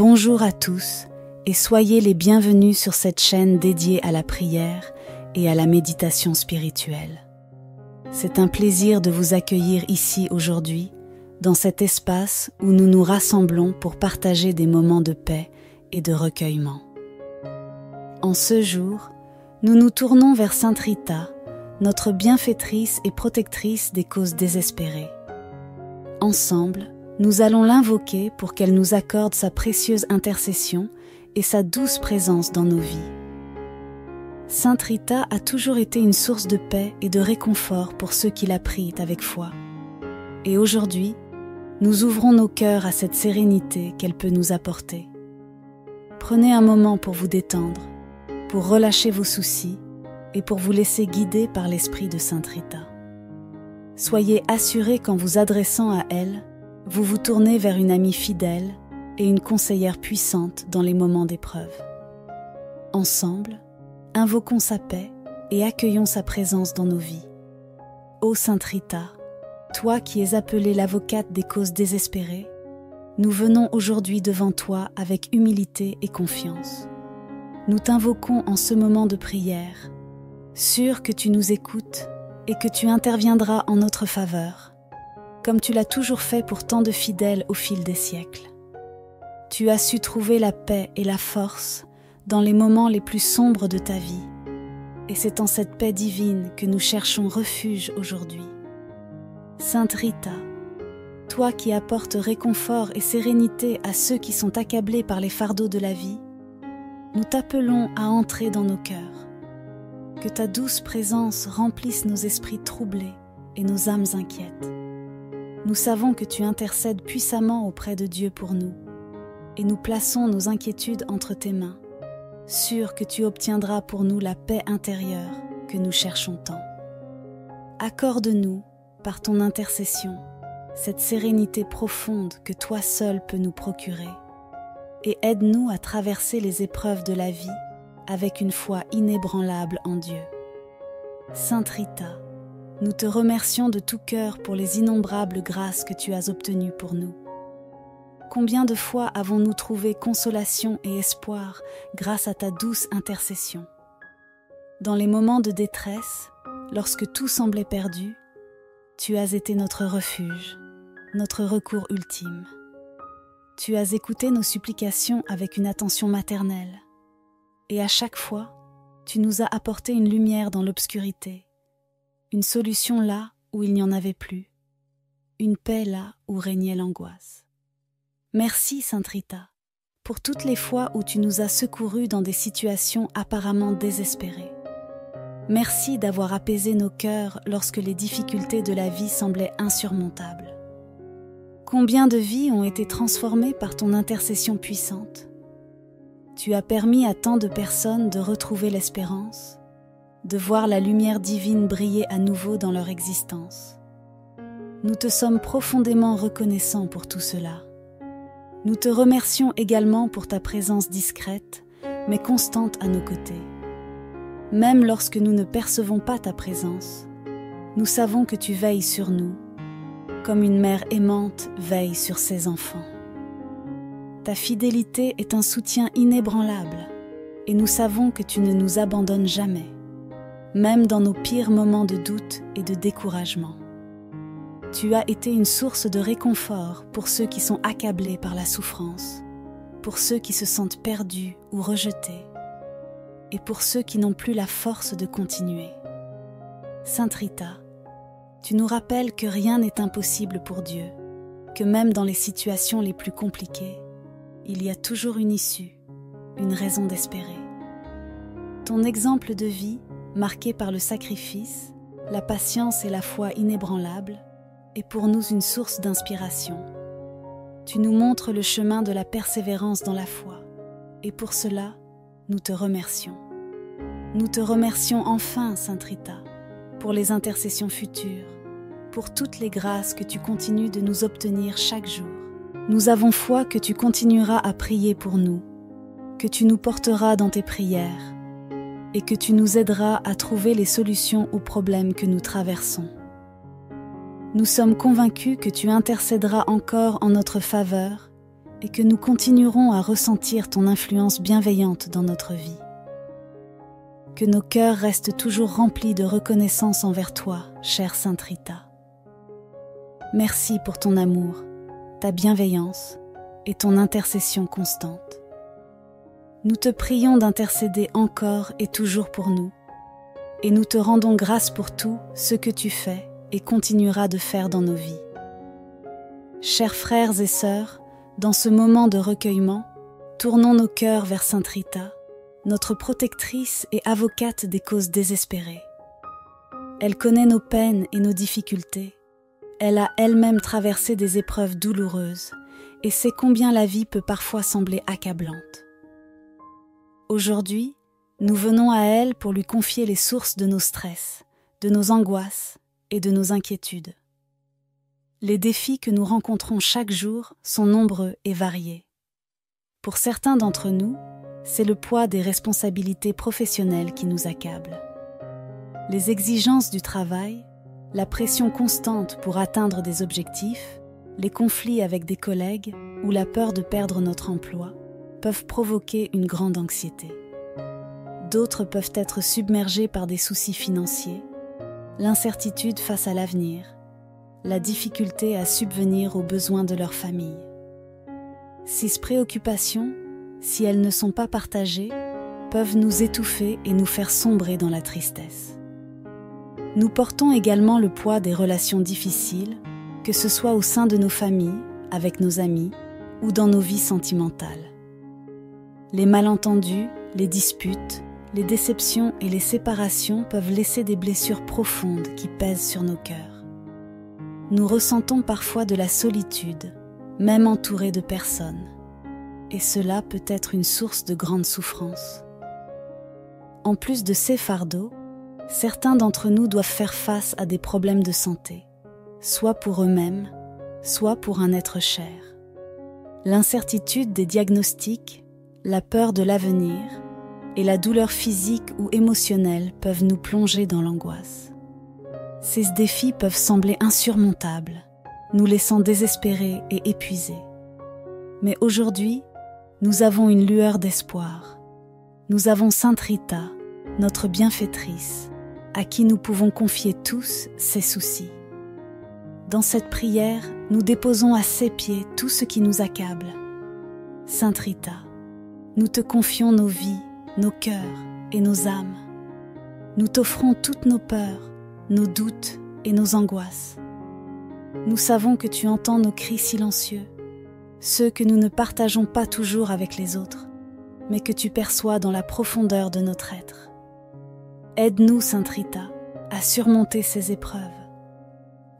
Bonjour à tous et soyez les bienvenus sur cette chaîne dédiée à la prière et à la méditation spirituelle. C'est un plaisir de vous accueillir ici aujourd'hui, dans cet espace où nous nous rassemblons pour partager des moments de paix et de recueillement. En ce jour, nous nous tournons vers Sainte Rita, notre bienfaitrice et protectrice des causes désespérées. Ensemble, nous allons l'invoquer pour qu'elle nous accorde sa précieuse intercession et sa douce présence dans nos vies. Sainte Rita a toujours été une source de paix et de réconfort pour ceux qui la prient avec foi. Et aujourd'hui, nous ouvrons nos cœurs à cette sérénité qu'elle peut nous apporter. Prenez un moment pour vous détendre, pour relâcher vos soucis et pour vous laisser guider par l'esprit de Sainte Rita. Soyez assurés qu'en vous adressant à elle, vous vous tournez vers une amie fidèle et une conseillère puissante dans les moments d'épreuve. Ensemble, invoquons sa paix et accueillons sa présence dans nos vies. Ô Sainte Rita, toi qui es appelée l'avocate des causes désespérées, nous venons aujourd'hui devant toi avec humilité et confiance. Nous t'invoquons en ce moment de prière, sûrs que tu nous écoutes et que tu interviendras en notre faveur, comme tu l'as toujours fait pour tant de fidèles au fil des siècles. Tu as su trouver la paix et la force dans les moments les plus sombres de ta vie, et c'est en cette paix divine que nous cherchons refuge aujourd'hui. Sainte Rita, toi qui apportes réconfort et sérénité à ceux qui sont accablés par les fardeaux de la vie, nous t'appelons à entrer dans nos cœurs. Que ta douce présence remplisse nos esprits troublés et nos âmes inquiètes. Nous savons que tu intercèdes puissamment auprès de Dieu pour nous, et nous plaçons nos inquiétudes entre tes mains, sûrs que tu obtiendras pour nous la paix intérieure que nous cherchons tant. Accorde-nous, par ton intercession, cette sérénité profonde que toi seul peux nous procurer, et aide-nous à traverser les épreuves de la vie avec une foi inébranlable en Dieu. Sainte Rita, nous te remercions de tout cœur pour les innombrables grâces que tu as obtenues pour nous. Combien de fois avons-nous trouvé consolation et espoir grâce à ta douce intercession? Dans les moments de détresse, lorsque tout semblait perdu, tu as été notre refuge, notre recours ultime. Tu as écouté nos supplications avec une attention maternelle, et à chaque fois, tu nous as apporté une lumière dans l'obscurité, une solution là où il n'y en avait plus, une paix là où régnait l'angoisse. Merci Sainte Rita, pour toutes les fois où tu nous as secourus dans des situations apparemment désespérées. Merci d'avoir apaisé nos cœurs lorsque les difficultés de la vie semblaient insurmontables. Combien de vies ont été transformées par ton intercession puissante? Tu as permis à tant de personnes de retrouver l'espérance, de voir la lumière divine briller à nouveau dans leur existence. Nous te sommes profondément reconnaissants pour tout cela. Nous te remercions également pour ta présence discrète, mais constante à nos côtés. Même lorsque nous ne percevons pas ta présence, nous savons que tu veilles sur nous, comme une mère aimante veille sur ses enfants. Ta fidélité est un soutien inébranlable, et nous savons que tu ne nous abandonnes jamais, même dans nos pires moments de doute et de découragement. Tu as été une source de réconfort pour ceux qui sont accablés par la souffrance, pour ceux qui se sentent perdus ou rejetés, et pour ceux qui n'ont plus la force de continuer. Sainte Rita, tu nous rappelles que rien n'est impossible pour Dieu, que même dans les situations les plus compliquées, il y a toujours une issue, une raison d'espérer. Ton exemple de vie, marqué par le sacrifice, la patience et la foi inébranlables, est pour nous une source d'inspiration. Tu nous montres le chemin de la persévérance dans la foi, et pour cela, nous te remercions. Nous te remercions enfin, Sainte Rita, pour les intercessions futures, pour toutes les grâces que tu continues de nous obtenir chaque jour. Nous avons foi que tu continueras à prier pour nous, que tu nous porteras dans tes prières, et que tu nous aideras à trouver les solutions aux problèmes que nous traversons. Nous sommes convaincus que tu intercéderas encore en notre faveur et que nous continuerons à ressentir ton influence bienveillante dans notre vie. Que nos cœurs restent toujours remplis de reconnaissance envers toi, chère Sainte Rita. Merci pour ton amour, ta bienveillance et ton intercession constante. Nous te prions d'intercéder encore et toujours pour nous, et nous te rendons grâce pour tout ce que tu fais et continueras de faire dans nos vies. Chers frères et sœurs, dans ce moment de recueillement, tournons nos cœurs vers Sainte Rita, notre protectrice et avocate des causes désespérées. Elle connaît nos peines et nos difficultés. Elle a elle-même traversé des épreuves douloureuses et sait combien la vie peut parfois sembler accablante. Aujourd'hui, nous venons à elle pour lui confier les sources de nos stress, de nos angoisses et de nos inquiétudes. Les défis que nous rencontrons chaque jour sont nombreux et variés. Pour certains d'entre nous, c'est le poids des responsabilités professionnelles qui nous accable. Les exigences du travail, la pression constante pour atteindre des objectifs, les conflits avec des collègues ou la peur de perdre notre emploi peuvent provoquer une grande anxiété. D'autres peuvent être submergés par des soucis financiers, l'incertitude face à l'avenir, la difficulté à subvenir aux besoins de leur famille. Ces préoccupations, si elles ne sont pas partagées, peuvent nous étouffer et nous faire sombrer dans la tristesse. Nous portons également le poids des relations difficiles, que ce soit au sein de nos familles, avec nos amis ou dans nos vies sentimentales. Les malentendus, les disputes, les déceptions et les séparations peuvent laisser des blessures profondes qui pèsent sur nos cœurs. Nous ressentons parfois de la solitude, même entourés de personnes, et cela peut être une source de grande souffrance. En plus de ces fardeaux, certains d'entre nous doivent faire face à des problèmes de santé, soit pour eux-mêmes, soit pour un être cher. L'incertitude des diagnostics, la peur de l'avenir et la douleur physique ou émotionnelle peuvent nous plonger dans l'angoisse. Ces défis peuvent sembler insurmontables, nous laissant désespérés et épuisés. Mais aujourd'hui, nous avons une lueur d'espoir. Nous avons Sainte Rita, notre bienfaitrice, à qui nous pouvons confier tous ces soucis. Dans cette prière, nous déposons à ses pieds tout ce qui nous accable. Sainte Rita, nous te confions nos vies, nos cœurs et nos âmes. Nous t'offrons toutes nos peurs, nos doutes et nos angoisses. Nous savons que tu entends nos cris silencieux, ceux que nous ne partageons pas toujours avec les autres, mais que tu perçois dans la profondeur de notre être. Aide-nous, Sainte Rita, à surmonter ces épreuves.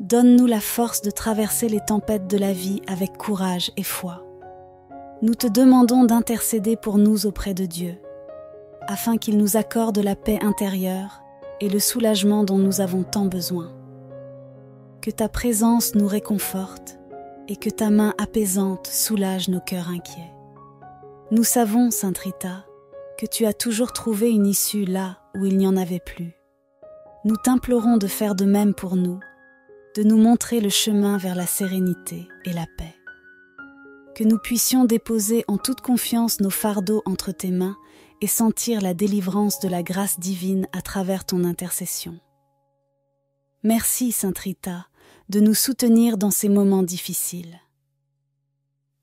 Donne-nous la force de traverser les tempêtes de la vie avec courage et foi. Nous te demandons d'intercéder pour nous auprès de Dieu, afin qu'il nous accorde la paix intérieure et le soulagement dont nous avons tant besoin. Que ta présence nous réconforte et que ta main apaisante soulage nos cœurs inquiets. Nous savons, Sainte Rita, que tu as toujours trouvé une issue là où il n'y en avait plus. Nous t'implorons de faire de même pour nous, de nous montrer le chemin vers la sérénité et la paix. Que nous puissions déposer en toute confiance nos fardeaux entre tes mains et sentir la délivrance de la grâce divine à travers ton intercession. Merci, Sainte Rita, de nous soutenir dans ces moments difficiles.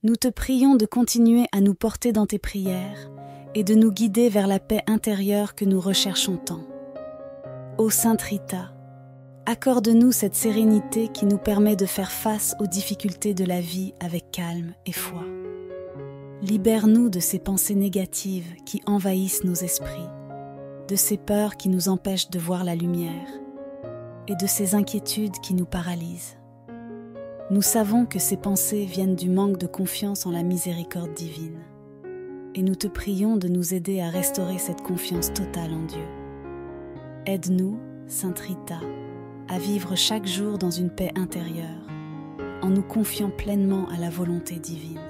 Nous te prions de continuer à nous porter dans tes prières et de nous guider vers la paix intérieure que nous recherchons tant. Ô Sainte Rita, accorde-nous cette sérénité qui nous permet de faire face aux difficultés de la vie avec calme et foi. Libère-nous de ces pensées négatives qui envahissent nos esprits, de ces peurs qui nous empêchent de voir la lumière et de ces inquiétudes qui nous paralysent. Nous savons que ces pensées viennent du manque de confiance en la miséricorde divine, et nous te prions de nous aider à restaurer cette confiance totale en Dieu. Aide-nous, Sainte Rita, à vivre chaque jour dans une paix intérieure, en nous confiant pleinement à la volonté divine.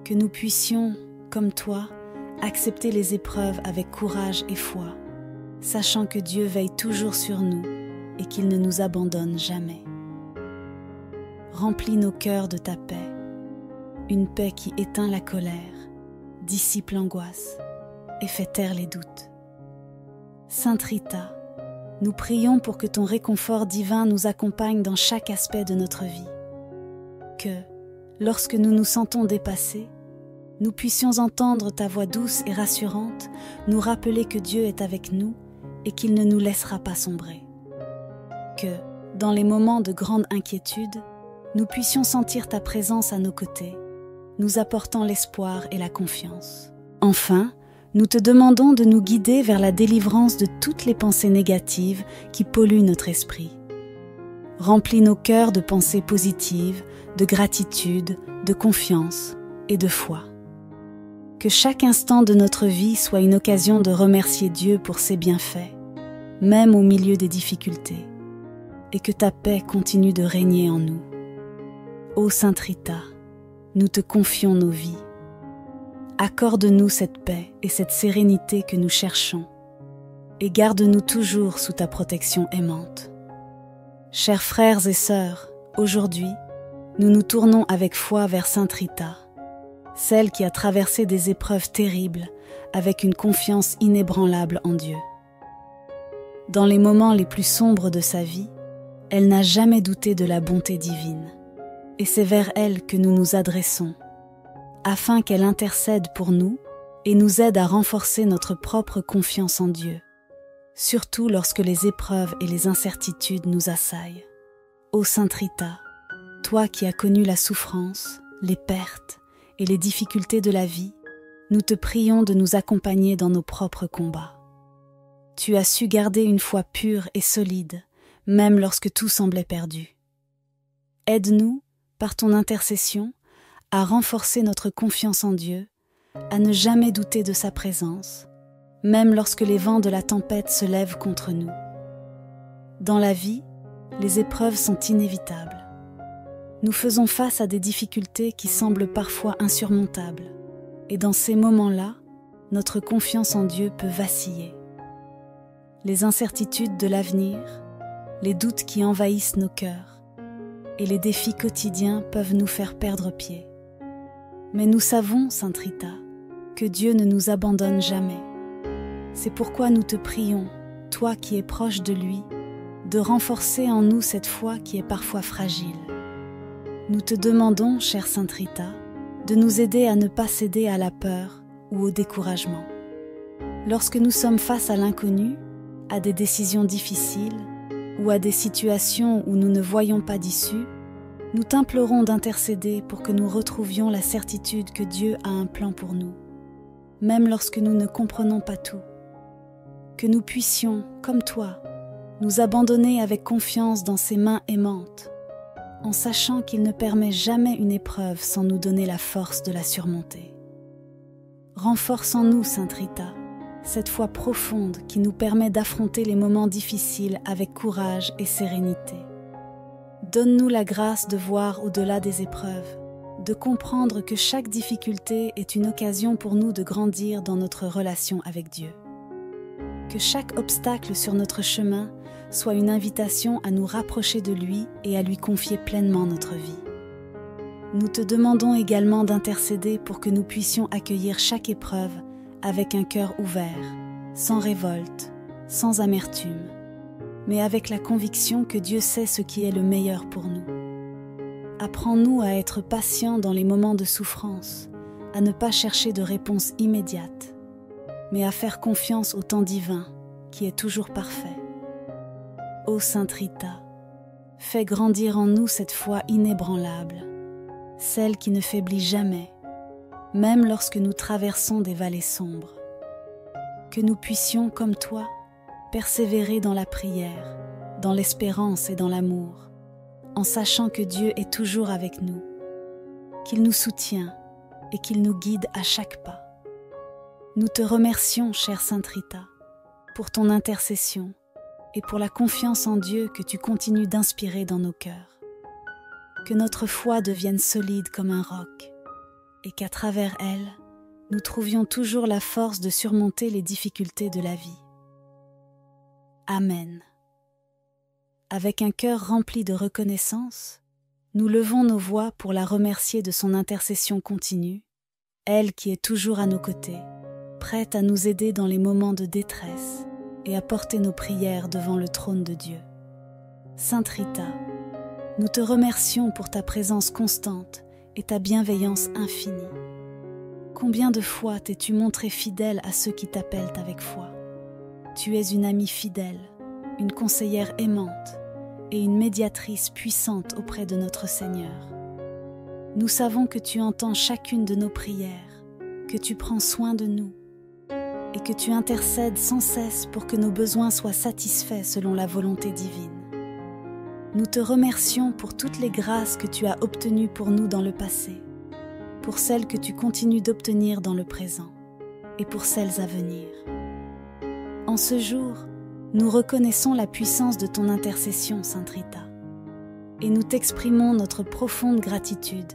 Que nous puissions, comme toi, accepter les épreuves avec courage et foi, sachant que Dieu veille toujours sur nous et qu'il ne nous abandonne jamais. Remplis nos cœurs de ta paix, une paix qui éteint la colère, dissipe l'angoisse et fait taire les doutes. Sainte Rita, nous prions pour que ton réconfort divin nous accompagne dans chaque aspect de notre vie. Que, lorsque nous nous sentons dépassés, nous puissions entendre ta voix douce et rassurante nous rappeler que Dieu est avec nous et qu'il ne nous laissera pas sombrer. Que, dans les moments de grande inquiétude, nous puissions sentir ta présence à nos côtés, nous apportant l'espoir et la confiance. Enfin, nous te demandons de nous guider vers la délivrance de toutes les pensées négatives qui polluent notre esprit. Remplis nos cœurs de pensées positives, de gratitude, de confiance et de foi. Que chaque instant de notre vie soit une occasion de remercier Dieu pour ses bienfaits, même au milieu des difficultés, et que ta paix continue de régner en nous. Ô Sainte Rita, nous te confions nos vies. Accorde-nous cette paix et cette sérénité que nous cherchons, et garde-nous toujours sous ta protection aimante. Chers frères et sœurs, aujourd'hui, nous nous tournons avec foi vers Sainte Rita, celle qui a traversé des épreuves terribles avec une confiance inébranlable en Dieu. Dans les moments les plus sombres de sa vie, elle n'a jamais douté de la bonté divine, et c'est vers elle que nous nous adressons, afin qu'elle intercède pour nous et nous aide à renforcer notre propre confiance en Dieu, surtout lorsque les épreuves et les incertitudes nous assaillent. Ô Sainte Rita, toi qui as connu la souffrance, les pertes et les difficultés de la vie, nous te prions de nous accompagner dans nos propres combats. Tu as su garder une foi pure et solide, même lorsque tout semblait perdu. Aide-nous, par ton intercession, à renforcer notre confiance en Dieu, à ne jamais douter de sa présence, même lorsque les vents de la tempête se lèvent contre nous. Dans la vie, les épreuves sont inévitables. Nous faisons face à des difficultés qui semblent parfois insurmontables, et dans ces moments-là, notre confiance en Dieu peut vaciller. Les incertitudes de l'avenir, les doutes qui envahissent nos cœurs, et les défis quotidiens peuvent nous faire perdre pied. Mais nous savons, Sainte Rita, que Dieu ne nous abandonne jamais. C'est pourquoi nous te prions, toi qui es proche de lui, de renforcer en nous cette foi qui est parfois fragile. Nous te demandons, chère Sainte Rita, de nous aider à ne pas céder à la peur ou au découragement. Lorsque nous sommes face à l'inconnu, à des décisions difficiles ou à des situations où nous ne voyons pas d'issue, nous t'implorons d'intercéder pour que nous retrouvions la certitude que Dieu a un plan pour nous, même lorsque nous ne comprenons pas tout. Que nous puissions, comme toi, nous abandonner avec confiance dans ses mains aimantes, en sachant qu'il ne permet jamais une épreuve sans nous donner la force de la surmonter. Renforce en nous, Sainte Rita, cette foi profonde qui nous permet d'affronter les moments difficiles avec courage et sérénité. Donne-nous la grâce de voir au-delà des épreuves, de comprendre que chaque difficulté est une occasion pour nous de grandir dans notre relation avec Dieu. Que chaque obstacle sur notre chemin soit une invitation à nous rapprocher de lui et à lui confier pleinement notre vie. Nous te demandons également d'intercéder pour que nous puissions accueillir chaque épreuve avec un cœur ouvert, sans révolte, sans amertume, mais avec la conviction que Dieu sait ce qui est le meilleur pour nous. Apprends-nous à être patients dans les moments de souffrance, à ne pas chercher de réponse immédiate, mais à faire confiance au temps divin, qui est toujours parfait. Ô Sainte Rita, fais grandir en nous cette foi inébranlable, celle qui ne faiblit jamais, même lorsque nous traversons des vallées sombres. Que nous puissions, comme toi, persévérer dans la prière, dans l'espérance et dans l'amour, en sachant que Dieu est toujours avec nous, qu'il nous soutient et qu'il nous guide à chaque pas. Nous te remercions, chère Sainte Rita, pour ton intercession et pour la confiance en Dieu que tu continues d'inspirer dans nos cœurs. Que notre foi devienne solide comme un roc et qu'à travers elle, nous trouvions toujours la force de surmonter les difficultés de la vie. Amen. Avec un cœur rempli de reconnaissance, Nous levons nos voix pour la remercier de son intercession continue, elle qui est toujours à nos côtés, prête à nous aider dans les moments de détresse et à porter nos prières devant le trône de Dieu. Sainte Rita, nous te remercions pour ta présence constante et ta bienveillance infinie. Combien de fois t'es-tu montrée fidèle à ceux qui t'appellent avec foi? Tu es une amie fidèle, une conseillère aimante et une médiatrice puissante auprès de notre Seigneur. Nous savons que tu entends chacune de nos prières, que tu prends soin de nous et que tu intercèdes sans cesse pour que nos besoins soient satisfaits selon la volonté divine. Nous te remercions pour toutes les grâces que tu as obtenues pour nous dans le passé, pour celles que tu continues d'obtenir dans le présent et pour celles à venir. En ce jour, nous reconnaissons la puissance de ton intercession, Sainte Rita, et nous t'exprimons notre profonde gratitude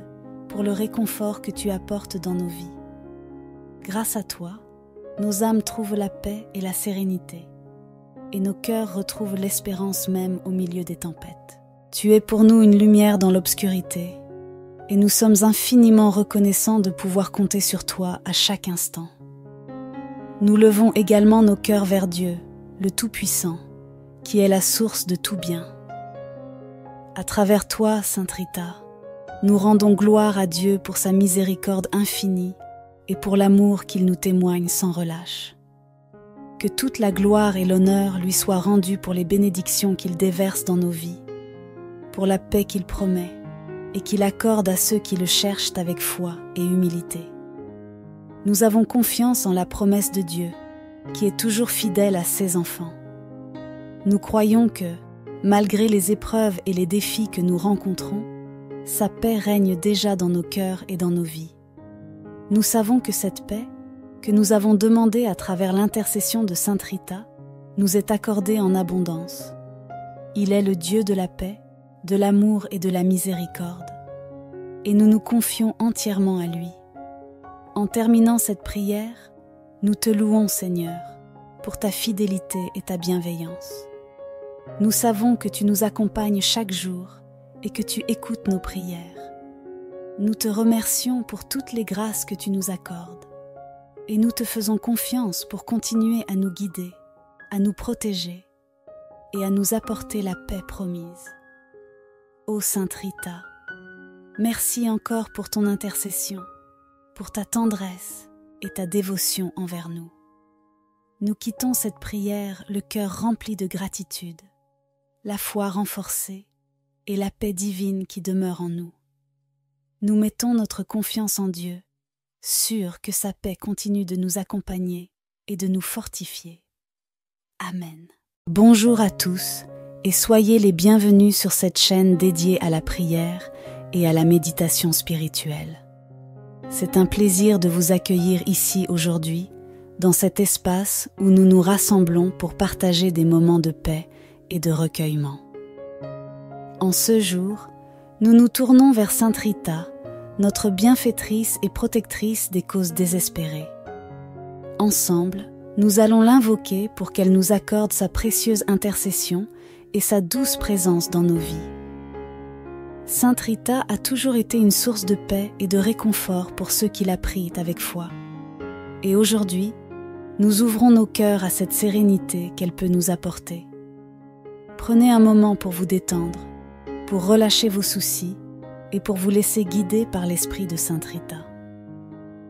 pour le réconfort que tu apportes dans nos vies. Grâce à toi, nos âmes trouvent la paix et la sérénité, et nos cœurs retrouvent l'espérance même au milieu des tempêtes. Tu es pour nous une lumière dans l'obscurité, et nous sommes infiniment reconnaissants de pouvoir compter sur toi à chaque instant. Nous levons également nos cœurs vers Dieu, le Tout-Puissant, qui est la source de tout bien. À travers toi, Sainte Rita, nous rendons gloire à Dieu pour sa miséricorde infinie et pour l'amour qu'il nous témoigne sans relâche. Que toute la gloire et l'honneur lui soient rendus pour les bénédictions qu'il déverse dans nos vies, pour la paix qu'il promet et qu'il accorde à ceux qui le cherchent avec foi et humilité. Nous avons confiance en la promesse de Dieu, qui est toujours fidèle à ses enfants. Nous croyons que, malgré les épreuves et les défis que nous rencontrons, sa paix règne déjà dans nos cœurs et dans nos vies. Nous savons que cette paix, que nous avons demandée à travers l'intercession de Sainte Rita, nous est accordée en abondance. Il est le Dieu de la paix, de l'amour et de la miséricorde, et nous nous confions entièrement à lui. En terminant cette prière, nous te louons, Seigneur, pour ta fidélité et ta bienveillance. Nous savons que tu nous accompagnes chaque jour et que tu écoutes nos prières. Nous te remercions pour toutes les grâces que tu nous accordes et nous te faisons confiance pour continuer à nous guider, à nous protéger et à nous apporter la paix promise. Ô Sainte Rita, merci encore pour ton intercession, pour ta tendresse et ta dévotion envers nous. Nous quittons cette prière le cœur rempli de gratitude, la foi renforcée et la paix divine qui demeure en nous. Nous mettons notre confiance en Dieu, sûrs que sa paix continue de nous accompagner et de nous fortifier. Amen. Bonjour à tous et soyez les bienvenus sur cette chaîne dédiée à la prière et à la méditation spirituelle. C'est un plaisir de vous accueillir ici aujourd'hui, dans cet espace où nous nous rassemblons pour partager des moments de paix et de recueillement. En ce jour, nous nous tournons vers Sainte Rita, notre bienfaitrice et protectrice des causes désespérées. Ensemble, nous allons l'invoquer pour qu'elle nous accorde sa précieuse intercession et sa douce présence dans nos vies. Sainte Rita a toujours été une source de paix et de réconfort pour ceux qui la prient avec foi. Et aujourd'hui, nous ouvrons nos cœurs à cette sérénité qu'elle peut nous apporter. Prenez un moment pour vous détendre, pour relâcher vos soucis et pour vous laisser guider par l'esprit de Sainte Rita.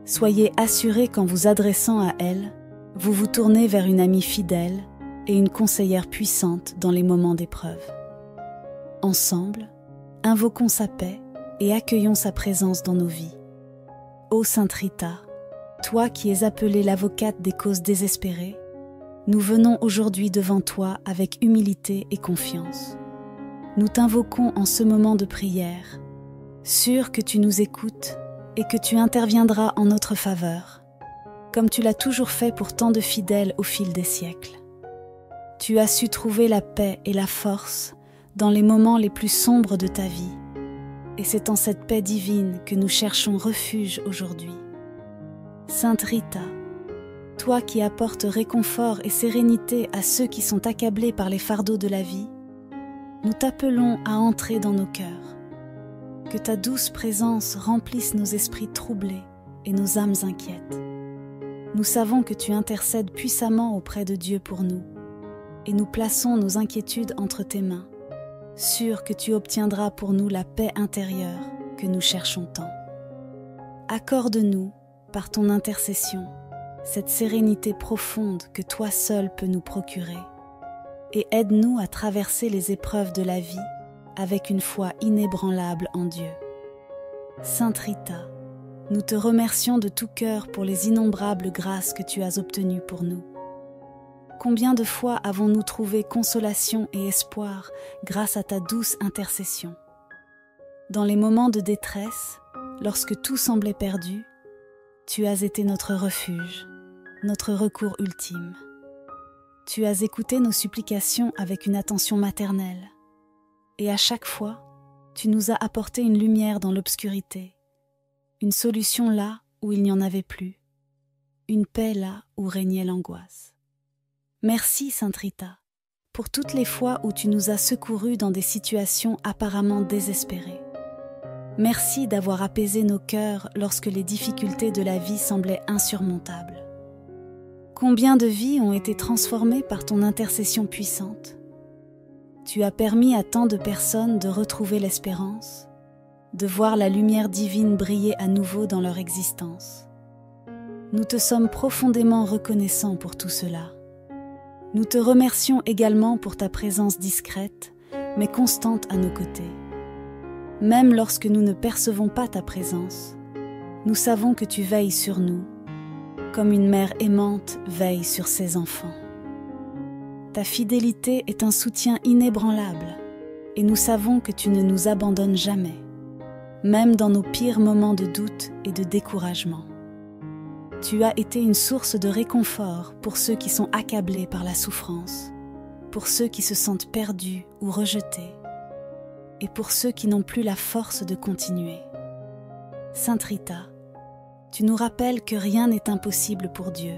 Soyez assurés qu'en vous adressant à elle, vous vous tournez vers une amie fidèle et une conseillère puissante dans les moments d'épreuve. Ensemble, invoquons sa paix et accueillons sa présence dans nos vies. Ô Sainte Rita, toi qui es appelée l'avocate des causes désespérées, nous venons aujourd'hui devant toi avec humilité et confiance. Nous t'invoquons en ce moment de prière, sûrs que tu nous écoutes et que tu interviendras en notre faveur, comme tu l'as toujours fait pour tant de fidèles au fil des siècles. Tu as su trouver la paix et la force dans les moments les plus sombres de ta vie, et c'est en cette paix divine que nous cherchons refuge aujourd'hui. Sainte Rita, toi qui apportes réconfort et sérénité à ceux qui sont accablés par les fardeaux de la vie, nous t'appelons à entrer dans nos cœurs. Que ta douce présence remplisse nos esprits troublés et nos âmes inquiètes. Nous savons que tu intercèdes puissamment auprès de Dieu pour nous, et nous plaçons nos inquiétudes entre tes mains, sûrs que tu obtiendras pour nous la paix intérieure que nous cherchons tant. Accorde-nous, par ton intercession, cette sérénité profonde que toi seul peux nous procurer, et aide-nous à traverser les épreuves de la vie avec une foi inébranlable en Dieu. Sainte Rita, nous te remercions de tout cœur pour les innombrables grâces que tu as obtenues pour nous. Combien de fois avons-nous trouvé consolation et espoir grâce à ta douce intercession? Dans les moments de détresse, lorsque tout semblait perdu, tu as été notre refuge, notre recours ultime. Tu as écouté nos supplications avec une attention maternelle, et à chaque fois, tu nous as apporté une lumière dans l'obscurité, une solution là où il n'y en avait plus, une paix là où régnait l'angoisse. Merci, Sainte Rita, pour toutes les fois où tu nous as secourus dans des situations apparemment désespérées. Merci d'avoir apaisé nos cœurs lorsque les difficultés de la vie semblaient insurmontables. Combien de vies ont été transformées par ton intercession puissante? Tu as permis à tant de personnes de retrouver l'espérance, de voir la lumière divine briller à nouveau dans leur existence. Nous te sommes profondément reconnaissants pour tout cela. Nous te remercions également pour ta présence discrète, mais constante à nos côtés. Même lorsque nous ne percevons pas ta présence, nous savons que tu veilles sur nous, comme une mère aimante veille sur ses enfants. Ta fidélité est un soutien inébranlable, et nous savons que tu ne nous abandonnes jamais, même dans nos pires moments de doute et de découragement. Tu as été une source de réconfort pour ceux qui sont accablés par la souffrance, pour ceux qui se sentent perdus ou rejetés, et pour ceux qui n'ont plus la force de continuer. Sainte Rita, tu nous rappelles que rien n'est impossible pour Dieu,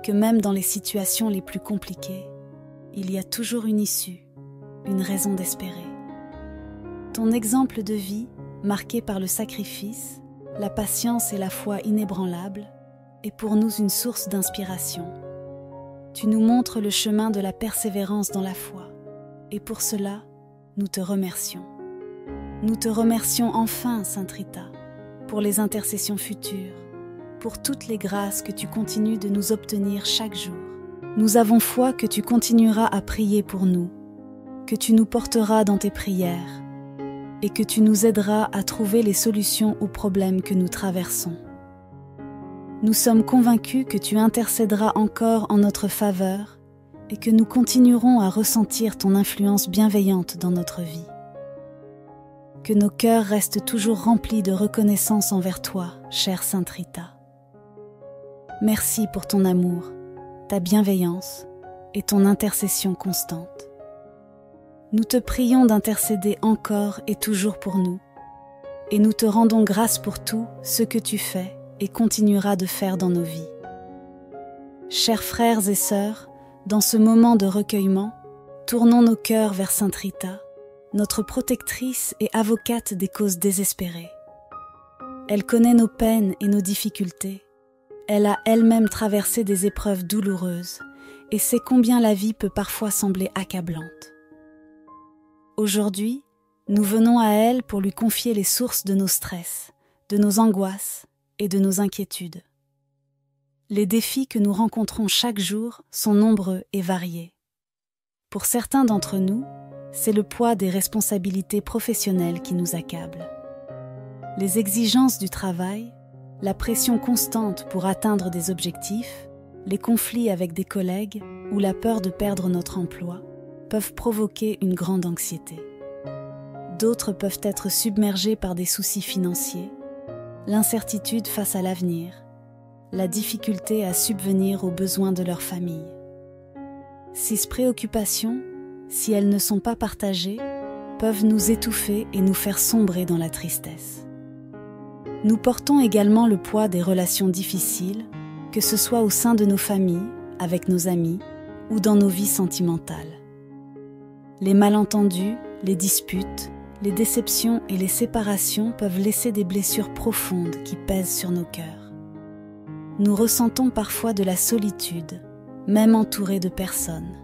que même dans les situations les plus compliquées, il y a toujours une issue, une raison d'espérer. Ton exemple de vie, marqué par le sacrifice, la patience et la foi inébranlables, est pour nous une source d'inspiration. Tu nous montres le chemin de la persévérance dans la foi, et pour cela, nous te remercions. Nous te remercions enfin, Sainte Rita, pour les intercessions futures, pour toutes les grâces que tu continues de nous obtenir chaque jour. Nous avons foi que tu continueras à prier pour nous, que tu nous porteras dans tes prières, et que tu nous aideras à trouver les solutions aux problèmes que nous traversons. Nous sommes convaincus que tu intercéderas encore en notre faveur et que nous continuerons à ressentir ton influence bienveillante dans notre vie. Que nos cœurs restent toujours remplis de reconnaissance envers toi, chère Sainte Rita. Merci pour ton amour, ta bienveillance et ton intercession constante. Nous te prions d'intercéder encore et toujours pour nous, et nous te rendons grâce pour tout ce que tu fais et continueras de faire dans nos vies. Chers frères et sœurs, dans ce moment de recueillement, tournons nos cœurs vers Sainte Rita, notre protectrice et avocate des causes désespérées. Elle connaît nos peines et nos difficultés. Elle a elle-même traversé des épreuves douloureuses et sait combien la vie peut parfois sembler accablante. Aujourd'hui, nous venons à elle pour lui confier les sources de nos stress, de nos angoisses et de nos inquiétudes. Les défis que nous rencontrons chaque jour sont nombreux et variés. Pour certains d'entre nous, c'est le poids des responsabilités professionnelles qui nous accable. Les exigences du travail, la pression constante pour atteindre des objectifs, les conflits avec des collègues ou la peur de perdre notre emploi peuvent provoquer une grande anxiété. D'autres peuvent être submergés par des soucis financiers, l'incertitude face à l'avenir, la difficulté à subvenir aux besoins de leur famille. Ces préoccupations, si elles ne sont pas partagées, peuvent nous étouffer et nous faire sombrer dans la tristesse. Nous portons également le poids des relations difficiles, que ce soit au sein de nos familles, avec nos amis ou dans nos vies sentimentales. Les malentendus, les disputes les déceptions et les séparations peuvent laisser des blessures profondes qui pèsent sur nos cœurs. Nous ressentons parfois de la solitude, même entourés de personnes,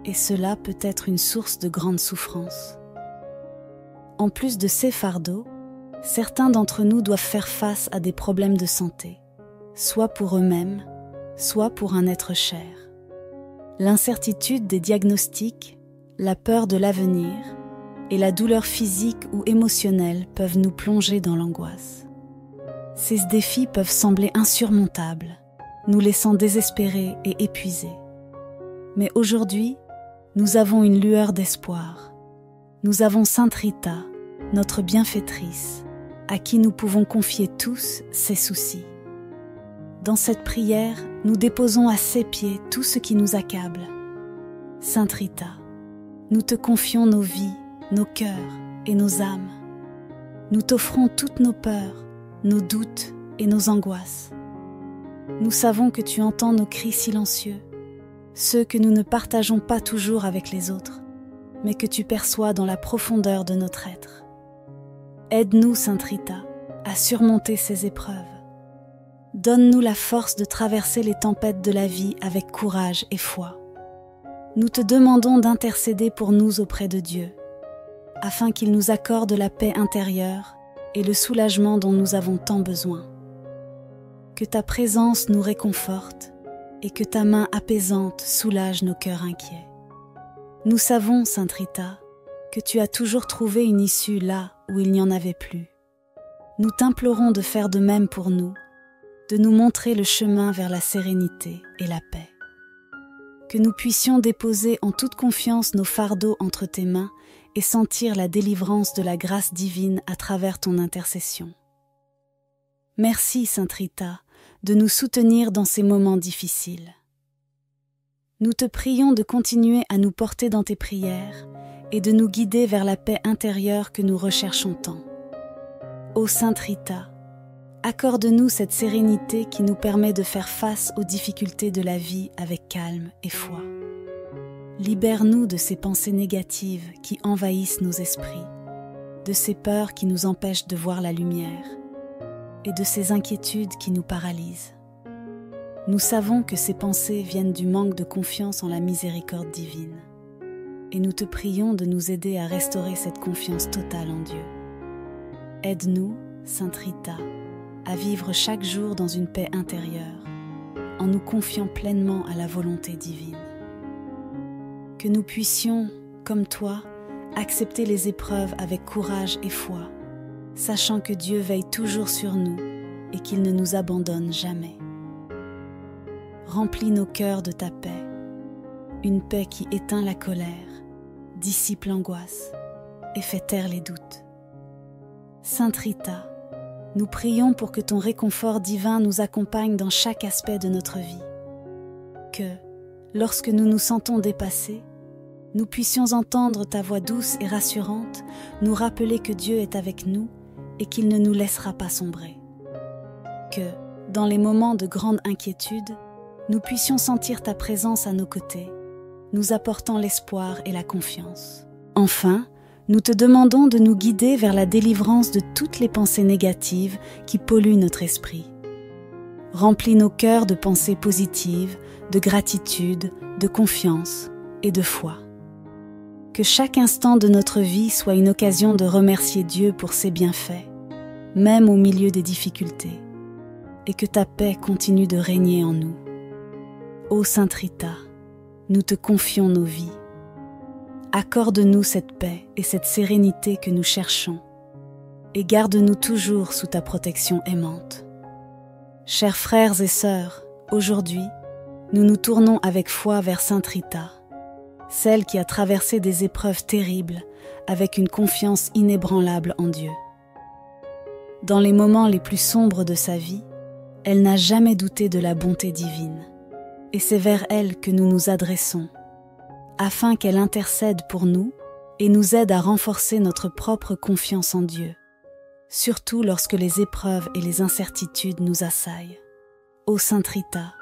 et cela peut être une source de grande souffrance. En plus de ces fardeaux, certains d'entre nous doivent faire face à des problèmes de santé, soit pour eux-mêmes, soit pour un être cher. L'incertitude des diagnostics, la peur de l'avenir et la douleur physique ou émotionnelle peuvent nous plonger dans l'angoisse. Ces défis peuvent sembler insurmontables, nous laissant désespérés et épuisés. Mais aujourd'hui, nous avons une lueur d'espoir. Nous avons Sainte Rita, notre bienfaitrice, à qui nous pouvons confier tous ces soucis. Dans cette prière, nous déposons à ses pieds tout ce qui nous accable. Sainte Rita, nous te confions nos vies, nos cœurs et nos âmes. Nous t'offrons toutes nos peurs, nos doutes et nos angoisses. Nous savons que tu entends nos cris silencieux, ceux que nous ne partageons pas toujours avec les autres, mais que tu perçois dans la profondeur de notre être. Aide-nous, Sainte Rita, à surmonter ces épreuves. Donne-nous la force de traverser les tempêtes de la vie avec courage et foi. Nous te demandons d'intercéder pour nous auprès de Dieu, afin qu'il nous accorde la paix intérieure et le soulagement dont nous avons tant besoin. Que ta présence nous réconforte et que ta main apaisante soulage nos cœurs inquiets. Nous savons, Sainte Rita, que tu as toujours trouvé une issue là où il n'y en avait plus. Nous t'implorons de faire de même pour nous, de nous montrer le chemin vers la sérénité et la paix. Que nous puissions déposer en toute confiance nos fardeaux entre tes mains et sentir la délivrance de la grâce divine à travers ton intercession. Merci, Sainte Rita, de nous soutenir dans ces moments difficiles. Nous te prions de continuer à nous porter dans tes prières et de nous guider vers la paix intérieure que nous recherchons tant. Ô Sainte Rita, accorde-nous cette sérénité qui nous permet de faire face aux difficultés de la vie avec calme et foi. Libère-nous de ces pensées négatives qui envahissent nos esprits, de ces peurs qui nous empêchent de voir la lumière et de ces inquiétudes qui nous paralysent. Nous savons que ces pensées viennent du manque de confiance en la miséricorde divine, et nous te prions de nous aider à restaurer cette confiance totale en Dieu. Aide-nous, Sainte Rita, à vivre chaque jour dans une paix intérieure, en nous confiant pleinement à la volonté divine. Que nous puissions, comme toi, accepter les épreuves avec courage et foi, sachant que Dieu veille toujours sur nous et qu'il ne nous abandonne jamais. Remplis nos cœurs de ta paix, une paix qui éteint la colère, dissipe l'angoisse et fait taire les doutes. Sainte Rita, nous prions pour que ton réconfort divin nous accompagne dans chaque aspect de notre vie. Que, lorsque nous nous sentons dépassés, nous puissions entendre ta voix douce et rassurante nous rappeler que Dieu est avec nous et qu'il ne nous laissera pas sombrer. Que, dans les moments de grande inquiétude, nous puissions sentir ta présence à nos côtés, nous apportant l'espoir et la confiance. Enfin, nous te demandons de nous guider vers la délivrance de toutes les pensées négatives qui polluent notre esprit. Remplis nos cœurs de pensées positives, de gratitude, de confiance et de foi. Que chaque instant de notre vie soit une occasion de remercier Dieu pour ses bienfaits, même au milieu des difficultés, et que ta paix continue de régner en nous. Ô Sainte Rita, nous te confions nos vies. Accorde-nous cette paix et cette sérénité que nous cherchons, et garde-nous toujours sous ta protection aimante. Chers frères et sœurs, aujourd'hui, nous nous tournons avec foi vers Sainte Rita, celle qui a traversé des épreuves terribles avec une confiance inébranlable en Dieu. Dans les moments les plus sombres de sa vie, elle n'a jamais douté de la bonté divine, et c'est vers elle que nous nous adressons, afin qu'elle intercède pour nous et nous aide à renforcer notre propre confiance en Dieu, surtout lorsque les épreuves et les incertitudes nous assaillent. Ô Sainte Rita,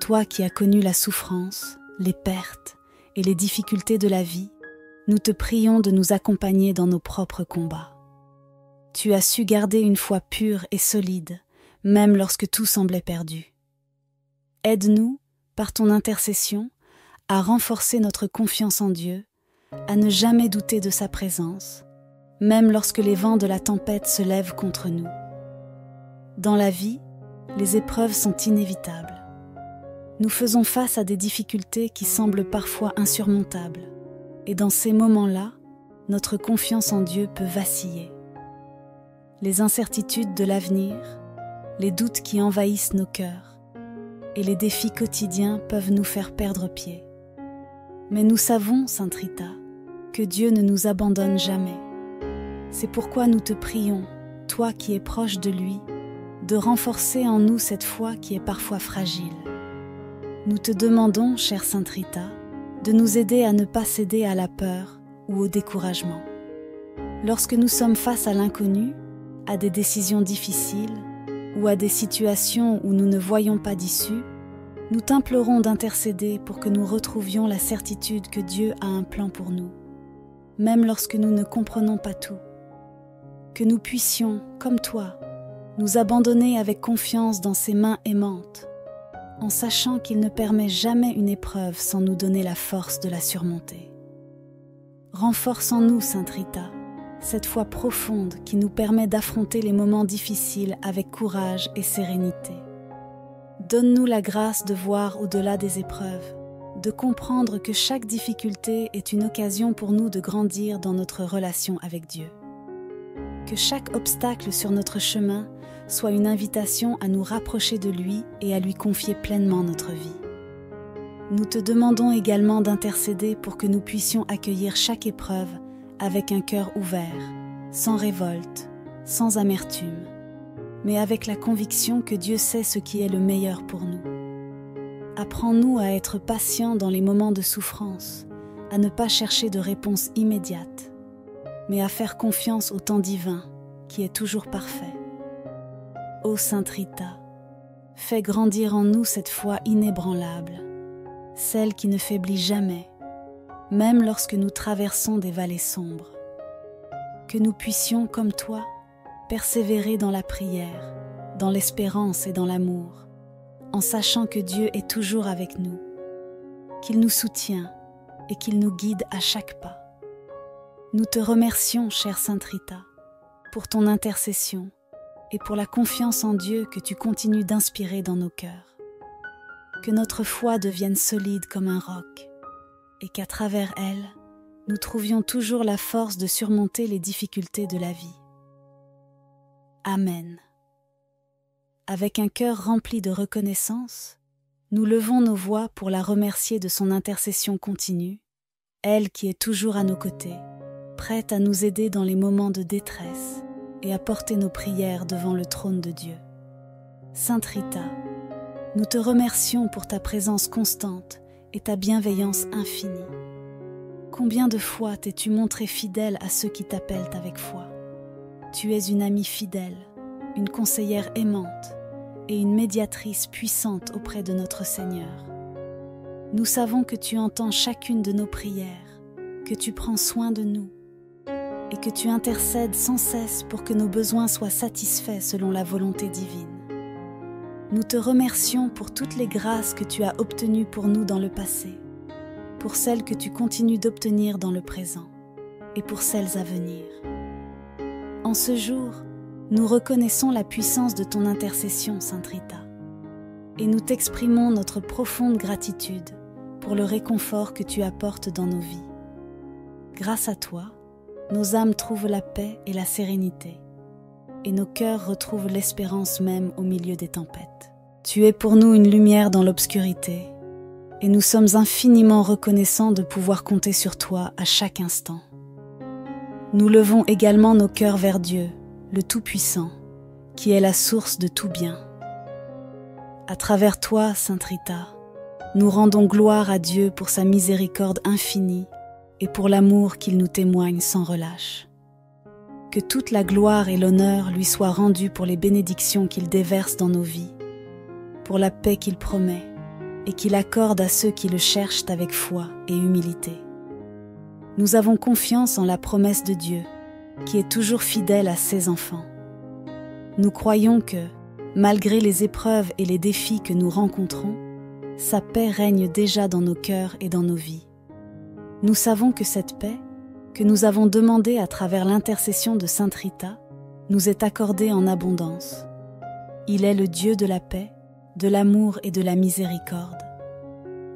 toi qui as connu la souffrance, les pertes et les difficultés de la vie, nous te prions de nous accompagner dans nos propres combats. Tu as su garder une foi pure et solide, même lorsque tout semblait perdu. Aide-nous, par ton intercession, à renforcer notre confiance en Dieu, à ne jamais douter de sa présence, même lorsque les vents de la tempête se lèvent contre nous. Dans la vie, les épreuves sont inévitables. Nous faisons face à des difficultés qui semblent parfois insurmontables, et dans ces moments-là, notre confiance en Dieu peut vaciller. Les incertitudes de l'avenir, les doutes qui envahissent nos cœurs, et les défis quotidiens peuvent nous faire perdre pied. Mais nous savons, Sainte Rita, que Dieu ne nous abandonne jamais. C'est pourquoi nous te prions, toi qui es proche de lui, de renforcer en nous cette foi qui est parfois fragile. Nous te demandons, chère Sainte Rita, de nous aider à ne pas céder à la peur ou au découragement. Lorsque nous sommes face à l'inconnu, à des décisions difficiles ou à des situations où nous ne voyons pas d'issue, nous t'implorons d'intercéder pour que nous retrouvions la certitude que Dieu a un plan pour nous, même lorsque nous ne comprenons pas tout. Que nous puissions, comme toi, nous abandonner avec confiance dans ses mains aimantes, en sachant qu'il ne permet jamais une épreuve sans nous donner la force de la surmonter. Renforce en nous, Sainte Rita, cette foi profonde qui nous permet d'affronter les moments difficiles avec courage et sérénité. Donne-nous la grâce de voir au-delà des épreuves, de comprendre que chaque difficulté est une occasion pour nous de grandir dans notre relation avec Dieu. Que chaque obstacle sur notre chemin soit une invitation à nous rapprocher de lui et à lui confier pleinement notre vie. Nous te demandons également d'intercéder pour que nous puissions accueillir chaque épreuve avec un cœur ouvert, sans révolte, sans amertume, mais avec la conviction que Dieu sait ce qui est le meilleur pour nous. Apprends-nous à être patients dans les moments de souffrance, à ne pas chercher de réponse immédiate, mais à faire confiance au temps divin qui est toujours parfait. Ô Sainte Rita, fais grandir en nous cette foi inébranlable, celle qui ne faiblit jamais, même lorsque nous traversons des vallées sombres. Que nous puissions, comme toi, persévérer dans la prière, dans l'espérance et dans l'amour, en sachant que Dieu est toujours avec nous, qu'il nous soutient et qu'il nous guide à chaque pas. Nous te remercions, chère Sainte Rita, pour ton intercession et pour la confiance en Dieu que tu continues d'inspirer dans nos cœurs. Que notre foi devienne solide comme un roc et qu'à travers elle, nous trouvions toujours la force de surmonter les difficultés de la vie. Amen. Avec un cœur rempli de reconnaissance, nous levons nos voix pour la remercier de son intercession continue, elle qui est toujours à nos côtés, prête à nous aider dans les moments de détresse et à porter nos prières devant le trône de Dieu. Sainte Rita, nous te remercions pour ta présence constante et ta bienveillance infinie. Combien de fois t'es-tu montrée fidèle à ceux qui t'appellent avec foi? Tu es une amie fidèle, une conseillère aimante et une médiatrice puissante auprès de notre Seigneur. Nous savons que tu entends chacune de nos prières, que tu prends soin de nous et que tu intercèdes sans cesse pour que nos besoins soient satisfaits selon la volonté divine. Nous te remercions pour toutes les grâces que tu as obtenues pour nous dans le passé, pour celles que tu continues d'obtenir dans le présent et pour celles à venir. En ce jour, nous reconnaissons la puissance de ton intercession, Sainte Rita, et nous t'exprimons notre profonde gratitude pour le réconfort que tu apportes dans nos vies. Grâce à toi, nos âmes trouvent la paix et la sérénité, et nos cœurs retrouvent l'espérance même au milieu des tempêtes. Tu es pour nous une lumière dans l'obscurité, et nous sommes infiniment reconnaissants de pouvoir compter sur toi à chaque instant. Nous levons également nos cœurs vers Dieu, le Tout-Puissant, qui est la source de tout bien. À travers toi, Sainte Rita, nous rendons gloire à Dieu pour sa miséricorde infinie et pour l'amour qu'il nous témoigne sans relâche. Que toute la gloire et l'honneur lui soient rendus pour les bénédictions qu'il déverse dans nos vies, pour la paix qu'il promet et qu'il accorde à ceux qui le cherchent avec foi et humilité. Nous avons confiance en la promesse de Dieu, qui est toujours fidèle à ses enfants. Nous croyons que, malgré les épreuves et les défis que nous rencontrons, sa paix règne déjà dans nos cœurs et dans nos vies. Nous savons que cette paix, que nous avons demandée à travers l'intercession de Sainte Rita, nous est accordée en abondance. Il est le Dieu de la paix, de l'amour et de la miséricorde,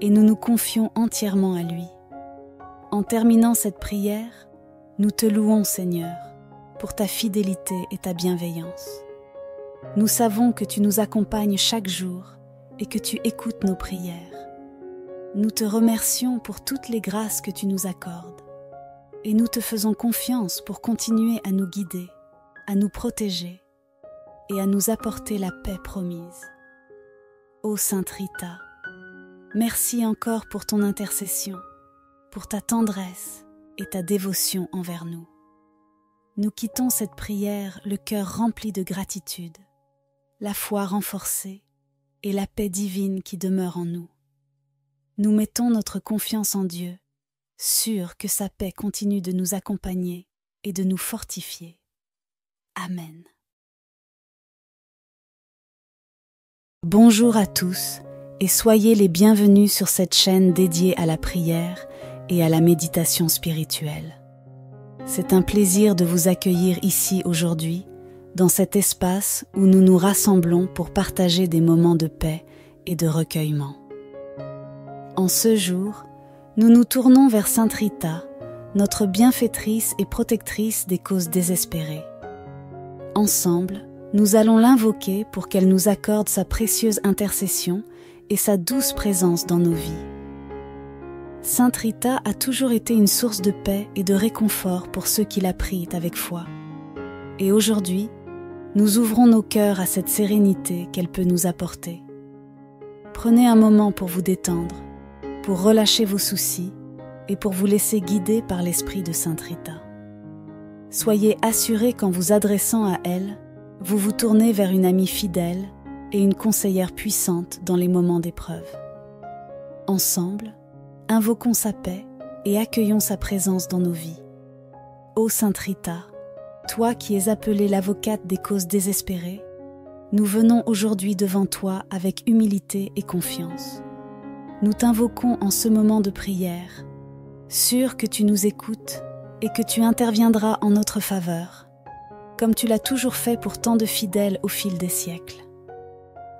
et nous nous confions entièrement à lui. En terminant cette prière, nous te louons, Seigneur, pour ta fidélité et ta bienveillance. Nous savons que tu nous accompagnes chaque jour et que tu écoutes nos prières. Nous te remercions pour toutes les grâces que tu nous accordes et nous te faisons confiance pour continuer à nous guider, à nous protéger et à nous apporter la paix promise. Ô Sainte Rita, merci encore pour ton intercession, pour ta tendresse et ta dévotion envers nous. Nous quittons cette prière le cœur rempli de gratitude, la foi renforcée et la paix divine qui demeure en nous. Nous mettons notre confiance en Dieu, sûrs que sa paix continue de nous accompagner et de nous fortifier. Amen. Bonjour à tous et soyez les bienvenus sur cette chaîne dédiée à la prière et à la méditation spirituelle. C'est un plaisir de vous accueillir ici aujourd'hui, dans cet espace où nous nous rassemblons pour partager des moments de paix et de recueillement. En ce jour, nous nous tournons vers Sainte Rita, notre bienfaitrice et protectrice des causes désespérées. Ensemble, nous allons l'invoquer pour qu'elle nous accorde sa précieuse intercession et sa douce présence dans nos vies. Sainte Rita a toujours été une source de paix et de réconfort pour ceux qui la prient avec foi. Et aujourd'hui, nous ouvrons nos cœurs à cette sérénité qu'elle peut nous apporter. Prenez un moment pour vous détendre, pour relâcher vos soucis et pour vous laisser guider par l'esprit de Sainte Rita. Soyez assurés qu'en vous adressant à elle, vous vous tournez vers une amie fidèle et une conseillère puissante dans les moments d'épreuve. Ensemble, invoquons sa paix et accueillons sa présence dans nos vies. Ô Sainte Rita, toi qui es appelée l'avocate des causes désespérées, nous venons aujourd'hui devant toi avec humilité et confiance. Nous t'invoquons en ce moment de prière, sûrs que tu nous écoutes et que tu interviendras en notre faveur, comme tu l'as toujours fait pour tant de fidèles au fil des siècles.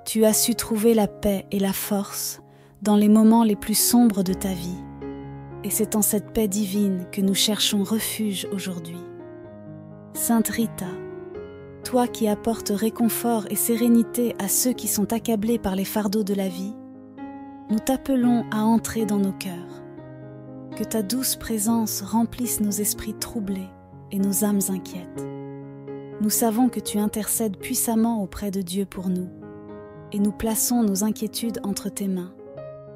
Tu as su trouver la paix et la force dans les moments les plus sombres de ta vie, et c'est en cette paix divine que nous cherchons refuge aujourd'hui. Sainte Rita, toi qui apportes réconfort et sérénité à ceux qui sont accablés par les fardeaux de la vie, nous t'appelons à entrer dans nos cœurs. Que ta douce présence remplisse nos esprits troublés et nos âmes inquiètes. Nous savons que tu intercèdes puissamment auprès de Dieu pour nous, et nous plaçons nos inquiétudes entre tes mains,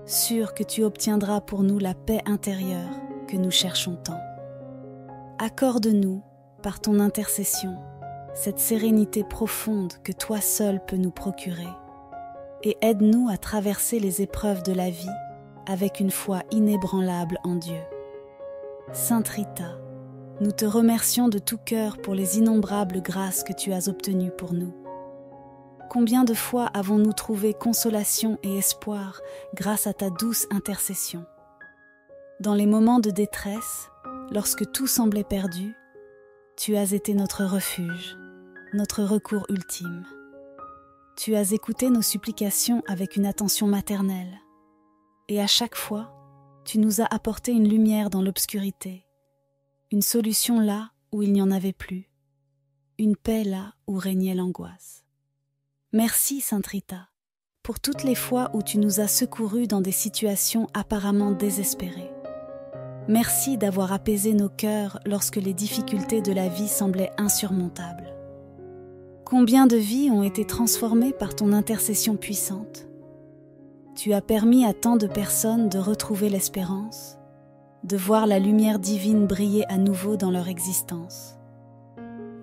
sûrs que tu obtiendras pour nous la paix intérieure que nous cherchons tant. Accorde-nous, par ton intercession, cette sérénité profonde que toi seul peux nous procurer, et aide-nous à traverser les épreuves de la vie avec une foi inébranlable en Dieu. Sainte Rita, nous te remercions de tout cœur pour les innombrables grâces que tu as obtenues pour nous. Combien de fois avons-nous trouvé consolation et espoir grâce à ta douce intercession? Dans les moments de détresse, lorsque tout semblait perdu, tu as été notre refuge, notre recours ultime. Tu as écouté nos supplications avec une attention maternelle, et à chaque fois, tu nous as apporté une lumière dans l'obscurité, une solution là où il n'y en avait plus, une paix là où régnait l'angoisse. Merci, Sainte Rita, pour toutes les fois où tu nous as secourus dans des situations apparemment désespérées. Merci d'avoir apaisé nos cœurs lorsque les difficultés de la vie semblaient insurmontables. Combien de vies ont été transformées par ton intercession puissante? Tu as permis à tant de personnes de retrouver l'espérance, de voir la lumière divine briller à nouveau dans leur existence.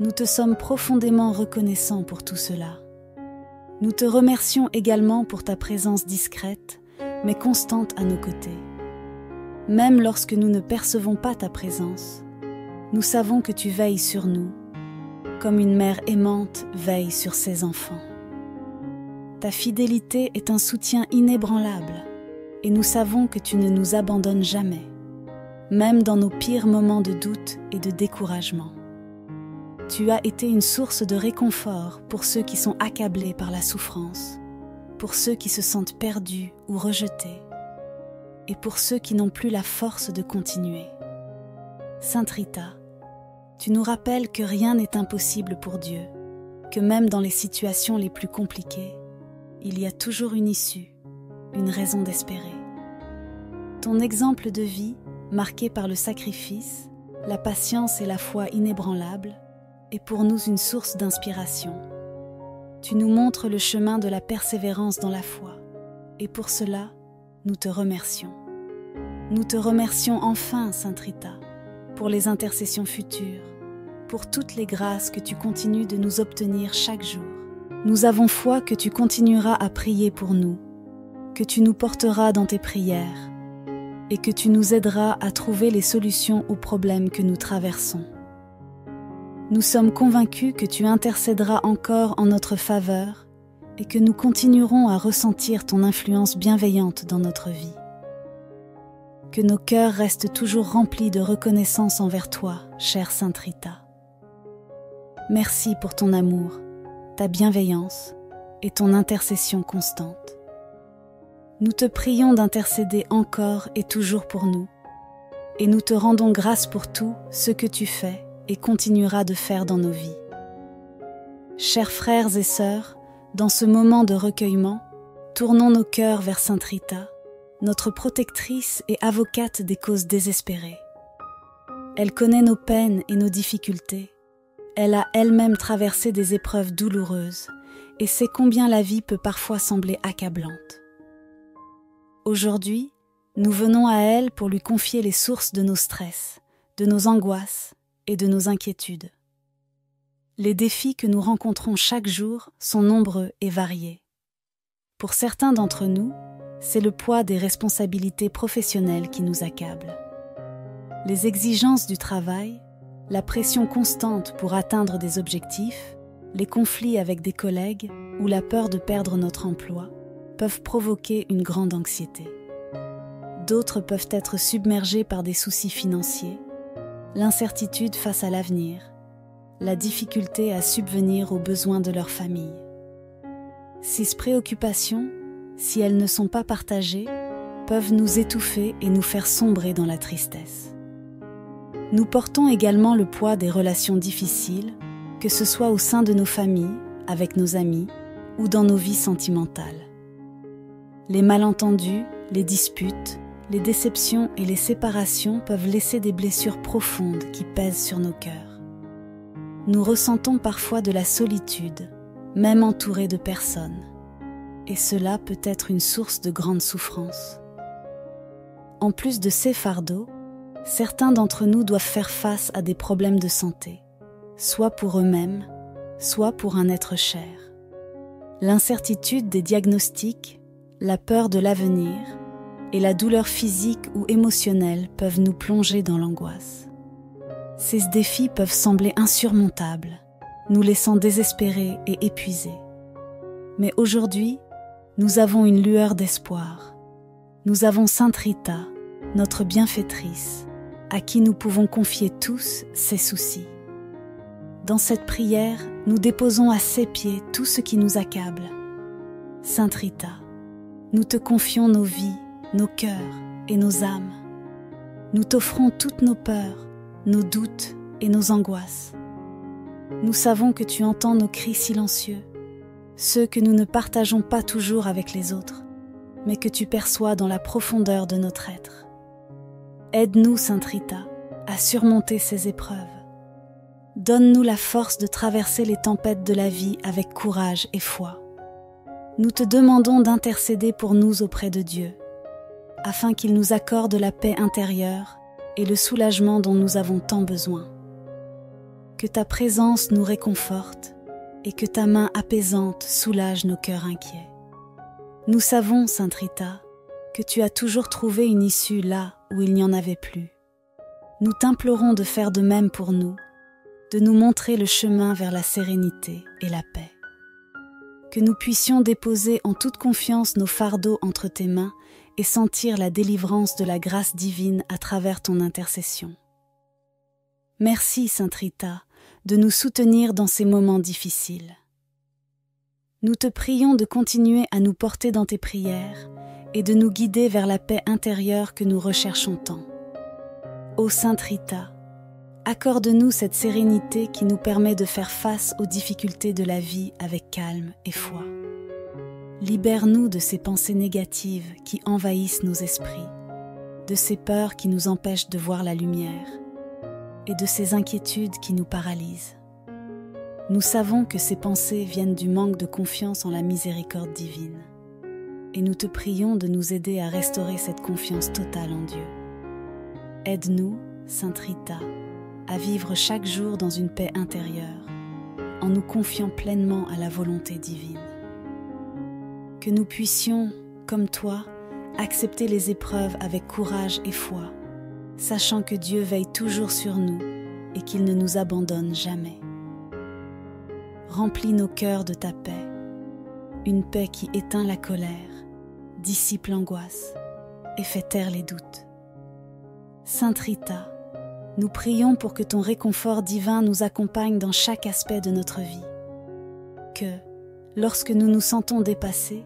Nous te sommes profondément reconnaissants pour tout cela. Nous te remercions également pour ta présence discrète, mais constante à nos côtés. Même lorsque nous ne percevons pas ta présence, nous savons que tu veilles sur nous, comme une mère aimante veille sur ses enfants. Ta fidélité est un soutien inébranlable, et nous savons que tu ne nous abandonnes jamais, même dans nos pires moments de doute et de découragement. Tu as été une source de réconfort pour ceux qui sont accablés par la souffrance, pour ceux qui se sentent perdus ou rejetés, et pour ceux qui n'ont plus la force de continuer. Sainte Rita, tu nous rappelles que rien n'est impossible pour Dieu, que même dans les situations les plus compliquées, il y a toujours une issue, une raison d'espérer. Ton exemple de vie, marqué par le sacrifice, la patience et la foi inébranlables, est pour nous une source d'inspiration. Tu nous montres le chemin de la persévérance dans la foi, et pour cela, nous te remercions. Nous te remercions enfin, Sainte Rita, pour les intercessions futures, pour toutes les grâces que tu continues de nous obtenir chaque jour. Nous avons foi que tu continueras à prier pour nous, que tu nous porteras dans tes prières et que tu nous aideras à trouver les solutions aux problèmes que nous traversons. Nous sommes convaincus que tu intercéderas encore en notre faveur et que nous continuerons à ressentir ton influence bienveillante dans notre vie. Que nos cœurs restent toujours remplis de reconnaissance envers toi, chère Sainte Rita. Merci pour ton amour, ta bienveillance et ton intercession constante. Nous te prions d'intercéder encore et toujours pour nous, et nous te rendons grâce pour tout ce que tu fais et continueras de faire dans nos vies. Chers frères et sœurs, dans ce moment de recueillement, tournons nos cœurs vers Sainte Rita, notre protectrice et avocate des causes désespérées. Elle connaît nos peines et nos difficultés. Elle a elle-même traversé des épreuves douloureuses et sait combien la vie peut parfois sembler accablante. Aujourd'hui, nous venons à elle pour lui confier les sources de nos stress, de nos angoisses et de nos inquiétudes. Les défis que nous rencontrons chaque jour sont nombreux et variés. Pour certains d'entre nous, c'est le poids des responsabilités professionnelles qui nous accable. Les exigences du travail, la pression constante pour atteindre des objectifs, les conflits avec des collègues ou la peur de perdre notre emploi peuvent provoquer une grande anxiété. D'autres peuvent être submergés par des soucis financiers, l'incertitude face à l'avenir, la difficulté à subvenir aux besoins de leur famille. Ces préoccupations, si elles ne sont pas partagées, peuvent nous étouffer et nous faire sombrer dans la tristesse. Nous portons également le poids des relations difficiles, que ce soit au sein de nos familles, avec nos amis ou dans nos vies sentimentales. Les malentendus, les disputes, les déceptions et les séparations peuvent laisser des blessures profondes qui pèsent sur nos cœurs. Nous ressentons parfois de la solitude, même entourés de personnes, et cela peut être une source de grande souffrance. En plus de ces fardeaux, certains d'entre nous doivent faire face à des problèmes de santé, soit pour eux-mêmes, soit pour un être cher. L'incertitude des diagnostics, la peur de l'avenir et la douleur physique ou émotionnelle peuvent nous plonger dans l'angoisse. Ces défis peuvent sembler insurmontables, nous laissant désespérés et épuisés. Mais aujourd'hui, nous avons une lueur d'espoir. Nous avons Sainte Rita, notre bienfaitrice, à qui nous pouvons confier tous ces soucis. Dans cette prière, nous déposons à ses pieds tout ce qui nous accable. Sainte Rita, nous te confions nos vies, nos cœurs et nos âmes. Nous t'offrons toutes nos peurs, nos doutes et nos angoisses. Nous savons que tu entends nos cris silencieux, ceux que nous ne partageons pas toujours avec les autres, mais que tu perçois dans la profondeur de notre être. Aide-nous, Sainte Rita, à surmonter ces épreuves. Donne-nous la force de traverser les tempêtes de la vie avec courage et foi. Nous te demandons d'intercéder pour nous auprès de Dieu, afin qu'il nous accorde la paix intérieure et le soulagement dont nous avons tant besoin. Que ta présence nous réconforte et que ta main apaisante soulage nos cœurs inquiets. Nous savons, Sainte Rita, que tu as toujours trouvé une issue là où il n'y en avait plus. Nous t'implorons de faire de même pour nous, de nous montrer le chemin vers la sérénité et la paix. Que nous puissions déposer en toute confiance nos fardeaux entre tes mains et sentir la délivrance de la grâce divine à travers ton intercession. Merci, Sainte Rita, de nous soutenir dans ces moments difficiles. Nous te prions de continuer à nous porter dans tes prières et de nous guider vers la paix intérieure que nous recherchons tant. Ô Sainte Rita, accorde-nous cette sérénité qui nous permet de faire face aux difficultés de la vie avec calme et foi. Libère-nous de ces pensées négatives qui envahissent nos esprits, de ces peurs qui nous empêchent de voir la lumière et de ces inquiétudes qui nous paralysent. Nous savons que ces pensées viennent du manque de confiance en la miséricorde divine. Et nous te prions de nous aider à restaurer cette confiance totale en Dieu. Aide-nous, Sainte Rita, à vivre chaque jour dans une paix intérieure, en nous confiant pleinement à la volonté divine. Que nous puissions, comme toi, accepter les épreuves avec courage et foi, sachant que Dieu veille toujours sur nous et qu'il ne nous abandonne jamais. Remplis nos cœurs de ta paix, une paix qui éteint la colère, dissipe l'angoisse et fait taire les doutes. Sainte Rita, nous prions pour que ton réconfort divin nous accompagne dans chaque aspect de notre vie. Que, lorsque nous nous sentons dépassés,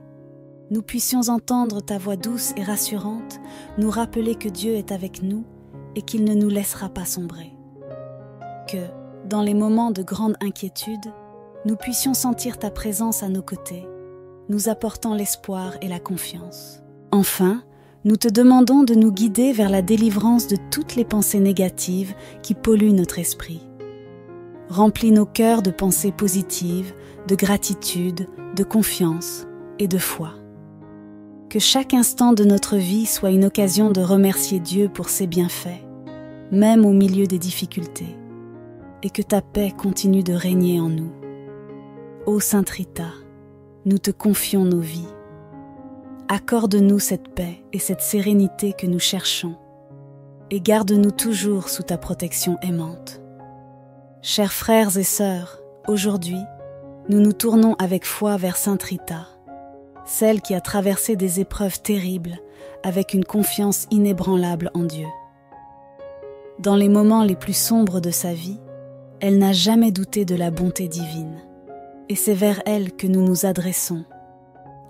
nous puissions entendre ta voix douce et rassurante nous rappeler que Dieu est avec nous et qu'il ne nous laissera pas sombrer. Que, dans les moments de grande inquiétude, nous puissions sentir ta présence à nos côtés, nous apportant l'espoir et la confiance. Enfin, nous te demandons de nous guider vers la délivrance de toutes les pensées négatives qui polluent notre esprit. Remplis nos cœurs de pensées positives, de gratitude, de confiance et de foi. Que chaque instant de notre vie soit une occasion de remercier Dieu pour ses bienfaits, même au milieu des difficultés, et que ta paix continue de régner en nous. Ô Sainte Rita, nous te confions nos vies. Accorde-nous cette paix et cette sérénité que nous cherchons, et garde-nous toujours sous ta protection aimante. Chers frères et sœurs, aujourd'hui, nous nous tournons avec foi vers Sainte Rita, celle qui a traversé des épreuves terribles avec une confiance inébranlable en Dieu. Dans les moments les plus sombres de sa vie, elle n'a jamais douté de la bonté divine, et c'est vers elle que nous nous adressons,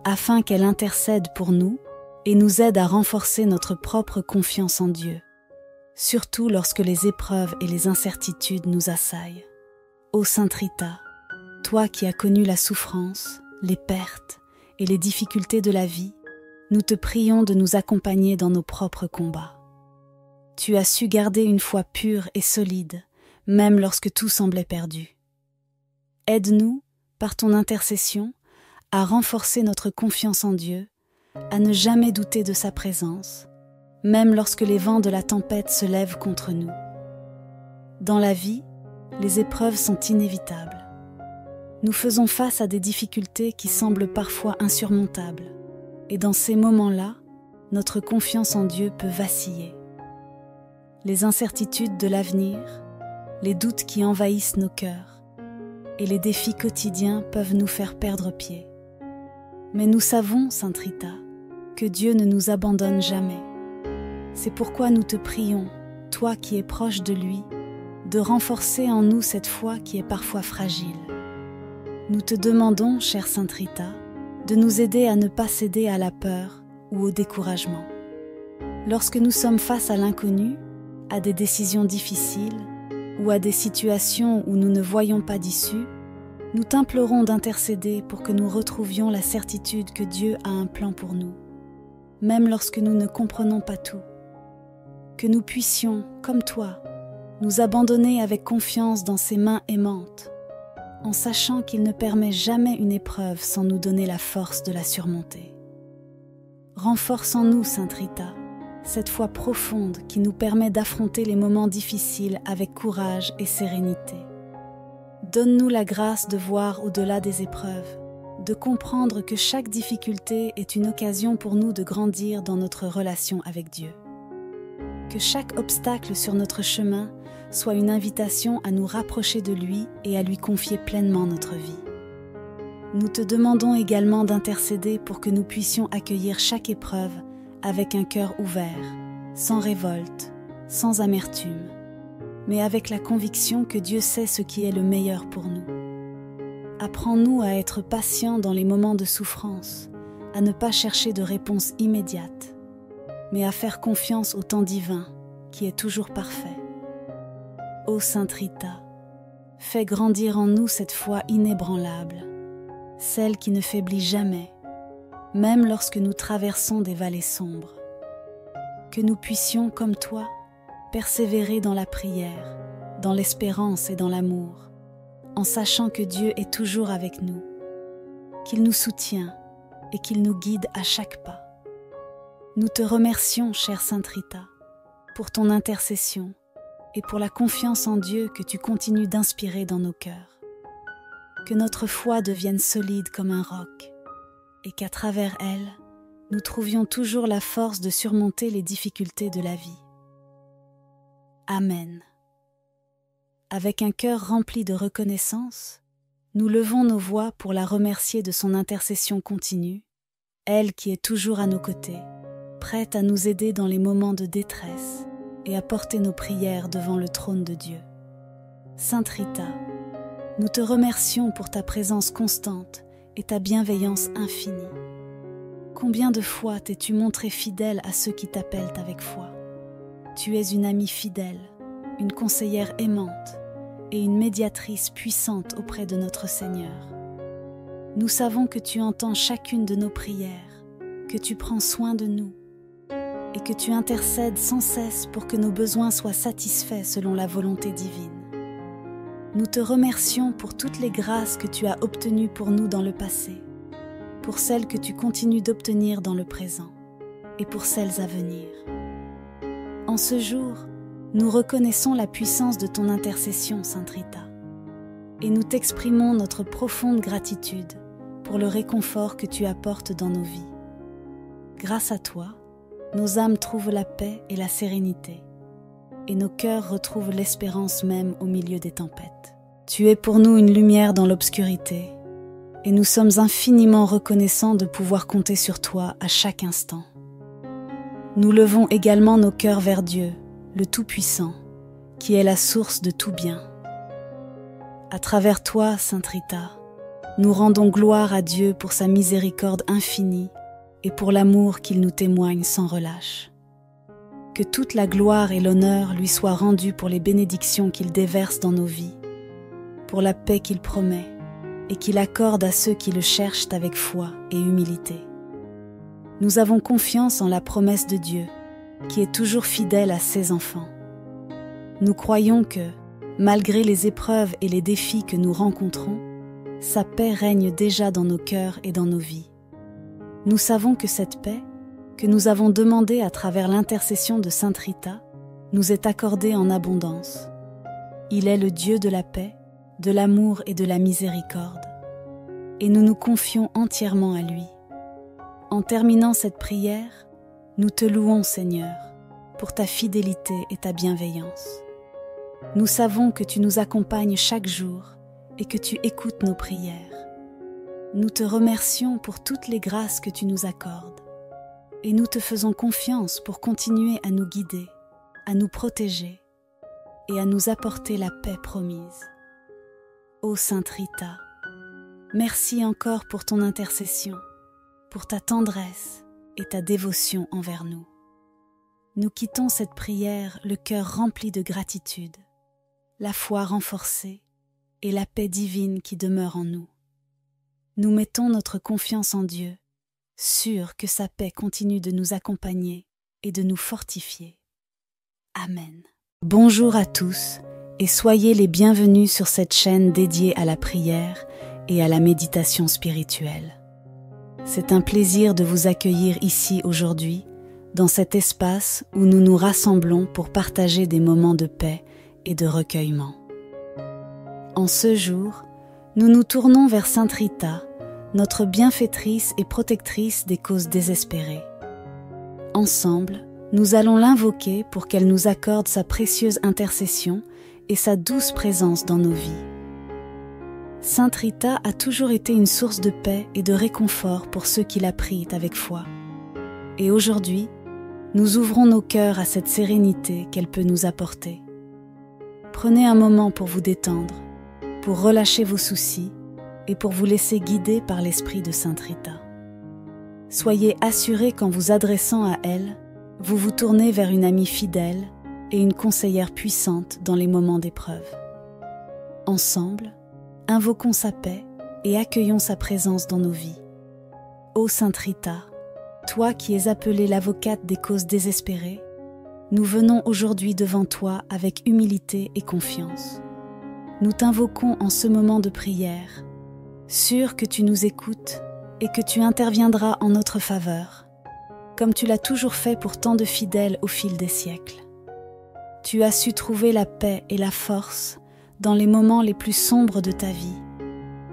afin qu'elle intercède pour nous et nous aide à renforcer notre propre confiance en Dieu, surtout lorsque les épreuves et les incertitudes nous assaillent. Ô Sainte Rita, toi qui as connu la souffrance, les pertes et les difficultés de la vie, nous te prions de nous accompagner dans nos propres combats. Tu as su garder une foi pure et solide, même lorsque tout semblait perdu. Aide-nous, par ton intercession, à renforcer notre confiance en Dieu, à ne jamais douter de sa présence, même lorsque les vents de la tempête se lèvent contre nous. Dans la vie, les épreuves sont inévitables. Nous faisons face à des difficultés qui semblent parfois insurmontables, et dans ces moments-là, notre confiance en Dieu peut vaciller. Les incertitudes de l'avenir, les doutes qui envahissent nos cœurs, et les défis quotidiens peuvent nous faire perdre pied. Mais nous savons, Sainte Rita, que Dieu ne nous abandonne jamais. C'est pourquoi nous te prions, toi qui es proche de lui, de renforcer en nous cette foi qui est parfois fragile. Nous te demandons, chère Sainte Rita, de nous aider à ne pas céder à la peur ou au découragement. Lorsque nous sommes face à l'inconnu, à des décisions difficiles ou à des situations où nous ne voyons pas d'issue, nous t'implorons d'intercéder pour que nous retrouvions la certitude que Dieu a un plan pour nous, même lorsque nous ne comprenons pas tout. Que nous puissions, comme toi, nous abandonner avec confiance dans ses mains aimantes, en sachant qu'il ne permet jamais une épreuve sans nous donner la force de la surmonter. Renforce en nous, Sainte Rita, cette foi profonde qui nous permet d'affronter les moments difficiles avec courage et sérénité. Donne-nous la grâce de voir au-delà des épreuves, de comprendre que chaque difficulté est une occasion pour nous de grandir dans notre relation avec Dieu. Que chaque obstacle sur notre chemin soit une invitation à nous rapprocher de lui et à lui confier pleinement notre vie. Nous te demandons également d'intercéder pour que nous puissions accueillir chaque épreuve avec un cœur ouvert, sans révolte, sans amertume, mais avec la conviction que Dieu sait ce qui est le meilleur pour nous. Apprends-nous à être patients dans les moments de souffrance, à ne pas chercher de réponse immédiate, mais à faire confiance au temps divin qui est toujours parfait. Ô Sainte Rita, fais grandir en nous cette foi inébranlable, celle qui ne faiblit jamais, même lorsque nous traversons des vallées sombres. Que nous puissions, comme toi, persévérer dans la prière, dans l'espérance et dans l'amour, en sachant que Dieu est toujours avec nous, qu'il nous soutient et qu'il nous guide à chaque pas. Nous te remercions, chère Sainte Rita, pour ton intercession et pour la confiance en Dieu que tu continues d'inspirer dans nos cœurs. Que notre foi devienne solide comme un roc et qu'à travers elle, nous trouvions toujours la force de surmonter les difficultés de la vie. Amen. Avec un cœur rempli de reconnaissance, nous levons nos voix pour la remercier de son intercession continue, elle qui est toujours à nos côtés, prête à nous aider dans les moments de détresse et à porter nos prières devant le trône de Dieu. Sainte Rita, nous te remercions pour ta présence constante et ta bienveillance infinie. Combien de fois t'es-tu montrée fidèle à ceux qui t'appellent avec foi? Tu es une amie fidèle, une conseillère aimante et une médiatrice puissante auprès de notre Seigneur. Nous savons que tu entends chacune de nos prières, que tu prends soin de nous et que tu intercèdes sans cesse pour que nos besoins soient satisfaits selon la volonté divine. Nous te remercions pour toutes les grâces que tu as obtenues pour nous dans le passé, pour celles que tu continues d'obtenir dans le présent et pour celles à venir. En ce jour, nous reconnaissons la puissance de ton intercession, Sainte Rita, et nous t'exprimons notre profonde gratitude pour le réconfort que tu apportes dans nos vies. Grâce à toi, nos âmes trouvent la paix et la sérénité, et nos cœurs retrouvent l'espérance même au milieu des tempêtes. Tu es pour nous une lumière dans l'obscurité, et nous sommes infiniment reconnaissants de pouvoir compter sur toi à chaque instant. Nous levons également nos cœurs vers Dieu, le Tout-Puissant, qui est la source de tout bien. À travers toi, Sainte Rita, nous rendons gloire à Dieu pour sa miséricorde infinie et pour l'amour qu'il nous témoigne sans relâche. Que toute la gloire et l'honneur lui soient rendus pour les bénédictions qu'il déverse dans nos vies, pour la paix qu'il promet et qu'il accorde à ceux qui le cherchent avec foi et humilité. Nous avons confiance en la promesse de Dieu, qui est toujours fidèle à ses enfants. Nous croyons que, malgré les épreuves et les défis que nous rencontrons, sa paix règne déjà dans nos cœurs et dans nos vies. Nous savons que cette paix, que nous avons demandée à travers l'intercession de Sainte Rita, nous est accordée en abondance. Il est le Dieu de la paix, de l'amour et de la miséricorde, et nous nous confions entièrement à lui. En terminant cette prière, nous te louons, Seigneur, pour ta fidélité et ta bienveillance. Nous savons que tu nous accompagnes chaque jour et que tu écoutes nos prières. Nous te remercions pour toutes les grâces que tu nous accordes et nous te faisons confiance pour continuer à nous guider, à nous protéger et à nous apporter la paix promise. Ô Sainte Rita, merci encore pour ton intercession, pour ta tendresse et ta dévotion envers nous. Nous quittons cette prière le cœur rempli de gratitude, la foi renforcée et la paix divine qui demeure en nous. Nous mettons notre confiance en Dieu, sûrs que sa paix continue de nous accompagner et de nous fortifier. Amen. Bonjour à tous et soyez les bienvenus sur cette chaîne dédiée à la prière et à la méditation spirituelle. C'est un plaisir de vous accueillir ici aujourd'hui, dans cet espace où nous nous rassemblons pour partager des moments de paix et de recueillement. En ce jour, nous nous tournons vers Sainte Rita, notre bienfaitrice et protectrice des causes désespérées. Ensemble, Nous allons l'invoquer pour qu'elle nous accorde sa précieuse intercession et sa douce présence dans nos vies. Sainte Rita a toujours été une source de paix et de réconfort pour ceux qui la prient avec foi. Et aujourd'hui, nous ouvrons nos cœurs à cette sérénité qu'elle peut nous apporter. Prenez un moment pour vous détendre, pour relâcher vos soucis et pour vous laisser guider par l'esprit de Sainte Rita. Soyez assurés qu'en vous adressant à elle, vous vous tournez vers une amie fidèle et une conseillère puissante dans les moments d'épreuve. Ensemble, invoquons sa paix et accueillons sa présence dans nos vies. Ô Sainte Rita, toi qui es appelée l'avocate des causes désespérées, nous venons aujourd'hui devant toi avec humilité et confiance. Nous t'invoquons en ce moment de prière, sûrs que tu nous écoutes et que tu interviendras en notre faveur, comme tu l'as toujours fait pour tant de fidèles au fil des siècles. Tu as su trouver la paix et la force dans les moments les plus sombres de ta vie,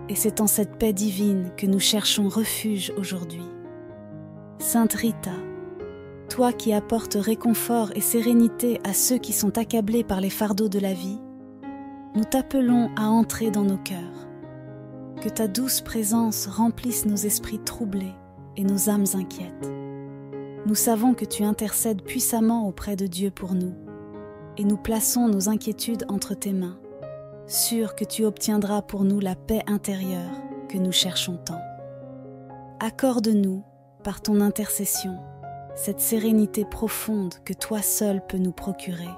et c'est en cette paix divine que nous cherchons refuge aujourd'hui. Sainte Rita, toi qui apportes réconfort et sérénité à ceux qui sont accablés par les fardeaux de la vie, nous t'appelons à entrer dans nos cœurs. Que ta douce présence remplisse nos esprits troublés et nos âmes inquiètes. Nous savons que tu intercèdes puissamment auprès de Dieu pour nous, et nous plaçons nos inquiétudes entre tes mains, sûrs que tu obtiendras pour nous la paix intérieure que nous cherchons tant. Accorde-nous, par ton intercession, cette sérénité profonde que toi seul peux nous procurer,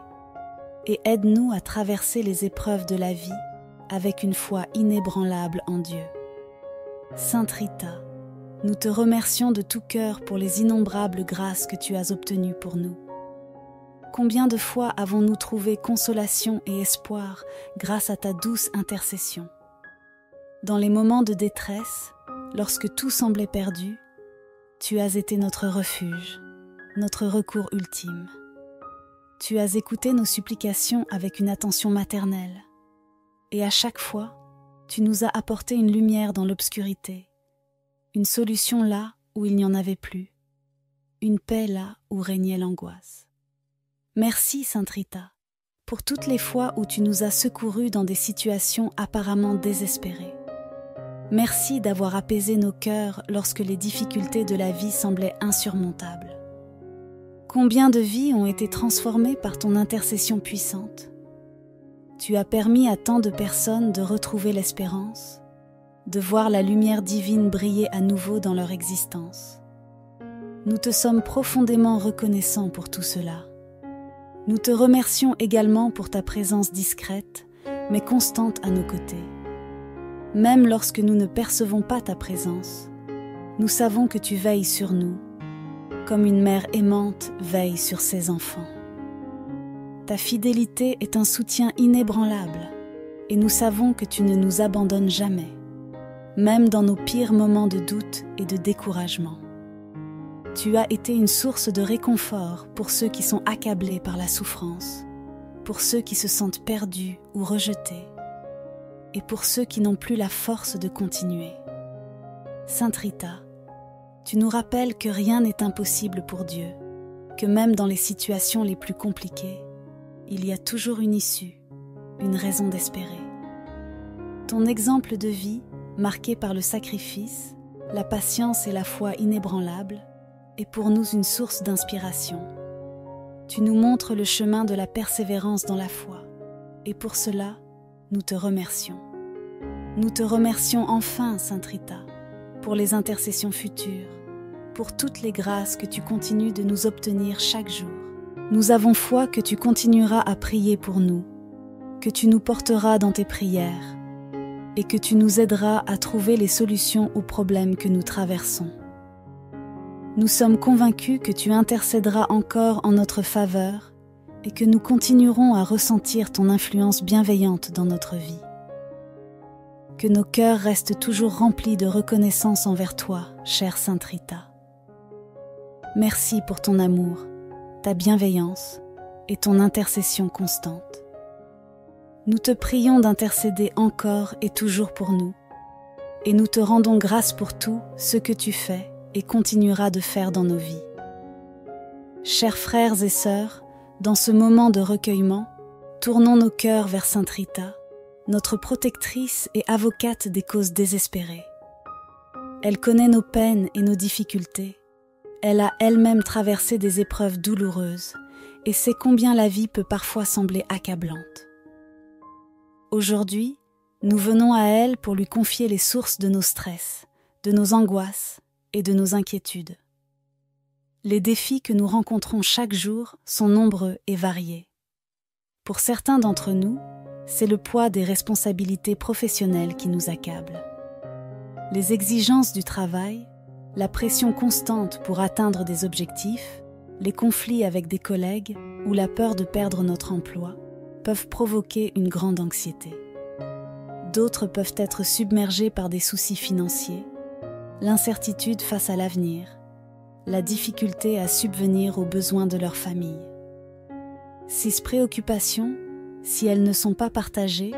et aide-nous à traverser les épreuves de la vie avec une foi inébranlable en Dieu. Sainte Rita, nous te remercions de tout cœur pour les innombrables grâces que tu as obtenues pour nous. Combien de fois avons-nous trouvé consolation et espoir grâce à ta douce intercession? Dans les moments de détresse, lorsque tout semblait perdu, tu as été notre refuge, notre recours ultime. Tu as écouté nos supplications avec une attention maternelle, et à chaque fois, tu nous as apporté une lumière dans l'obscurité, une solution là où il n'y en avait plus, une paix là où régnait l'angoisse. Merci, Sainte Rita, pour toutes les fois où tu nous as secourus dans des situations apparemment désespérées. Merci d'avoir apaisé nos cœurs lorsque les difficultés de la vie semblaient insurmontables. Combien de vies ont été transformées par ton intercession puissante? Tu as permis à tant de personnes de retrouver l'espérance, de voir la lumière divine briller à nouveau dans leur existence. Nous te sommes profondément reconnaissants pour tout cela. Nous te remercions également pour ta présence discrète, mais constante à nos côtés. Même lorsque nous ne percevons pas ta présence, nous savons que tu veilles sur nous, comme une mère aimante veille sur ses enfants. Ta fidélité est un soutien inébranlable, et nous savons que tu ne nous abandonnes jamais, même dans nos pires moments de doute et de découragement. Tu as été une source de réconfort pour ceux qui sont accablés par la souffrance, pour ceux qui se sentent perdus ou rejetés, et pour ceux qui n'ont plus la force de continuer. Sainte Rita, tu nous rappelles que rien n'est impossible pour Dieu, que même dans les situations les plus compliquées, il y a toujours une issue, une raison d'espérer. Ton exemple de vie, marqué par le sacrifice, la patience et la foi inébranlables, est pour nous une source d'inspiration. Tu nous montres le chemin de la persévérance dans la foi, et pour cela, nous te remercions. Nous te remercions enfin, Sainte Rita, pour les intercessions futures, pour toutes les grâces que tu continues de nous obtenir chaque jour. Nous avons foi que tu continueras à prier pour nous, que tu nous porteras dans tes prières, et que tu nous aideras à trouver les solutions aux problèmes que nous traversons. Nous sommes convaincus que tu intercéderas encore en notre faveur et que nous continuerons à ressentir ton influence bienveillante dans notre vie. Que nos cœurs restent toujours remplis de reconnaissance envers toi, chère Sainte Rita. Merci pour ton amour, ta bienveillance et ton intercession constante. Nous te prions d'intercéder encore et toujours pour nous, et nous te rendons grâce pour tout ce que tu fais et continueras de faire dans nos vies. Chers frères et sœurs, dans ce moment de recueillement, tournons nos cœurs vers Sainte Rita, notre protectrice et avocate des causes désespérées. Elle connaît nos peines et nos difficultés. Elle a elle-même traversé des épreuves douloureuses et sait combien la vie peut parfois sembler accablante. Aujourd'hui, nous venons à elle pour lui confier les sources de nos stress, de nos angoisses et de nos inquiétudes. Les défis que nous rencontrons chaque jour sont nombreux et variés. Pour certains d'entre nous, c'est le poids des responsabilités professionnelles qui nous accable. Les exigences du travail, la pression constante pour atteindre des objectifs, les conflits avec des collègues ou la peur de perdre notre emploi peuvent provoquer une grande anxiété. D'autres peuvent être submergés par des soucis financiers, l'incertitude face à l'avenir, la difficulté à subvenir aux besoins de leur famille. Ces préoccupations, si elles ne sont pas partagées,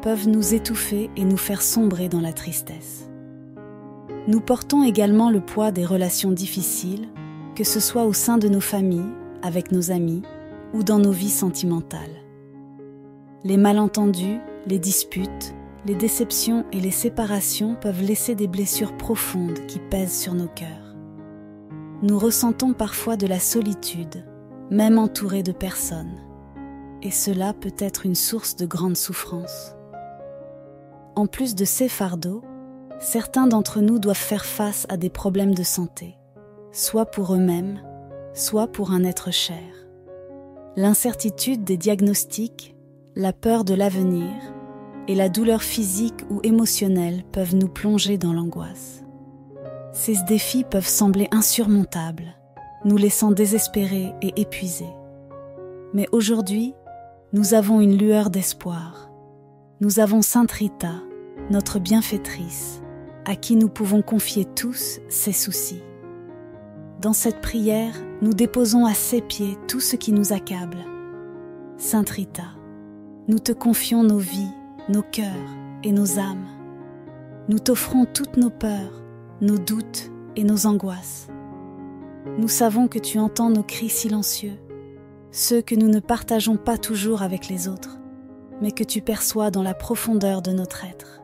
peuvent nous étouffer et nous faire sombrer dans la tristesse. Nous portons également le poids des relations difficiles, que ce soit au sein de nos familles, avec nos amis ou dans nos vies sentimentales. Les malentendus, les disputes, les déceptions et les séparations peuvent laisser des blessures profondes qui pèsent sur nos cœurs. Nous ressentons parfois de la solitude, même entourés de personnes, et cela peut être une source de grande souffrance. En plus de ces fardeaux, certains d'entre nous doivent faire face à des problèmes de santé, soit pour eux-mêmes, soit pour un être cher. L'incertitude des diagnostics, la peur de l'avenir et la douleur physique ou émotionnelle peuvent nous plonger dans l'angoisse. Ces défis peuvent sembler insurmontables, nous laissant désespérés et épuisés. Mais aujourd'hui, nous avons une lueur d'espoir. Nous avons Sainte Rita, notre bienfaitrice, à qui nous pouvons confier tous ces soucis. Dans cette prière, nous déposons à ses pieds tout ce qui nous accable. Sainte Rita, nous te confions nos vies, nos cœurs et nos âmes. Nous t'offrons toutes nos peurs, nos doutes et nos angoisses. Nous savons que tu entends nos cris silencieux, ceux que nous ne partageons pas toujours avec les autres, mais que tu perçois dans la profondeur de notre être.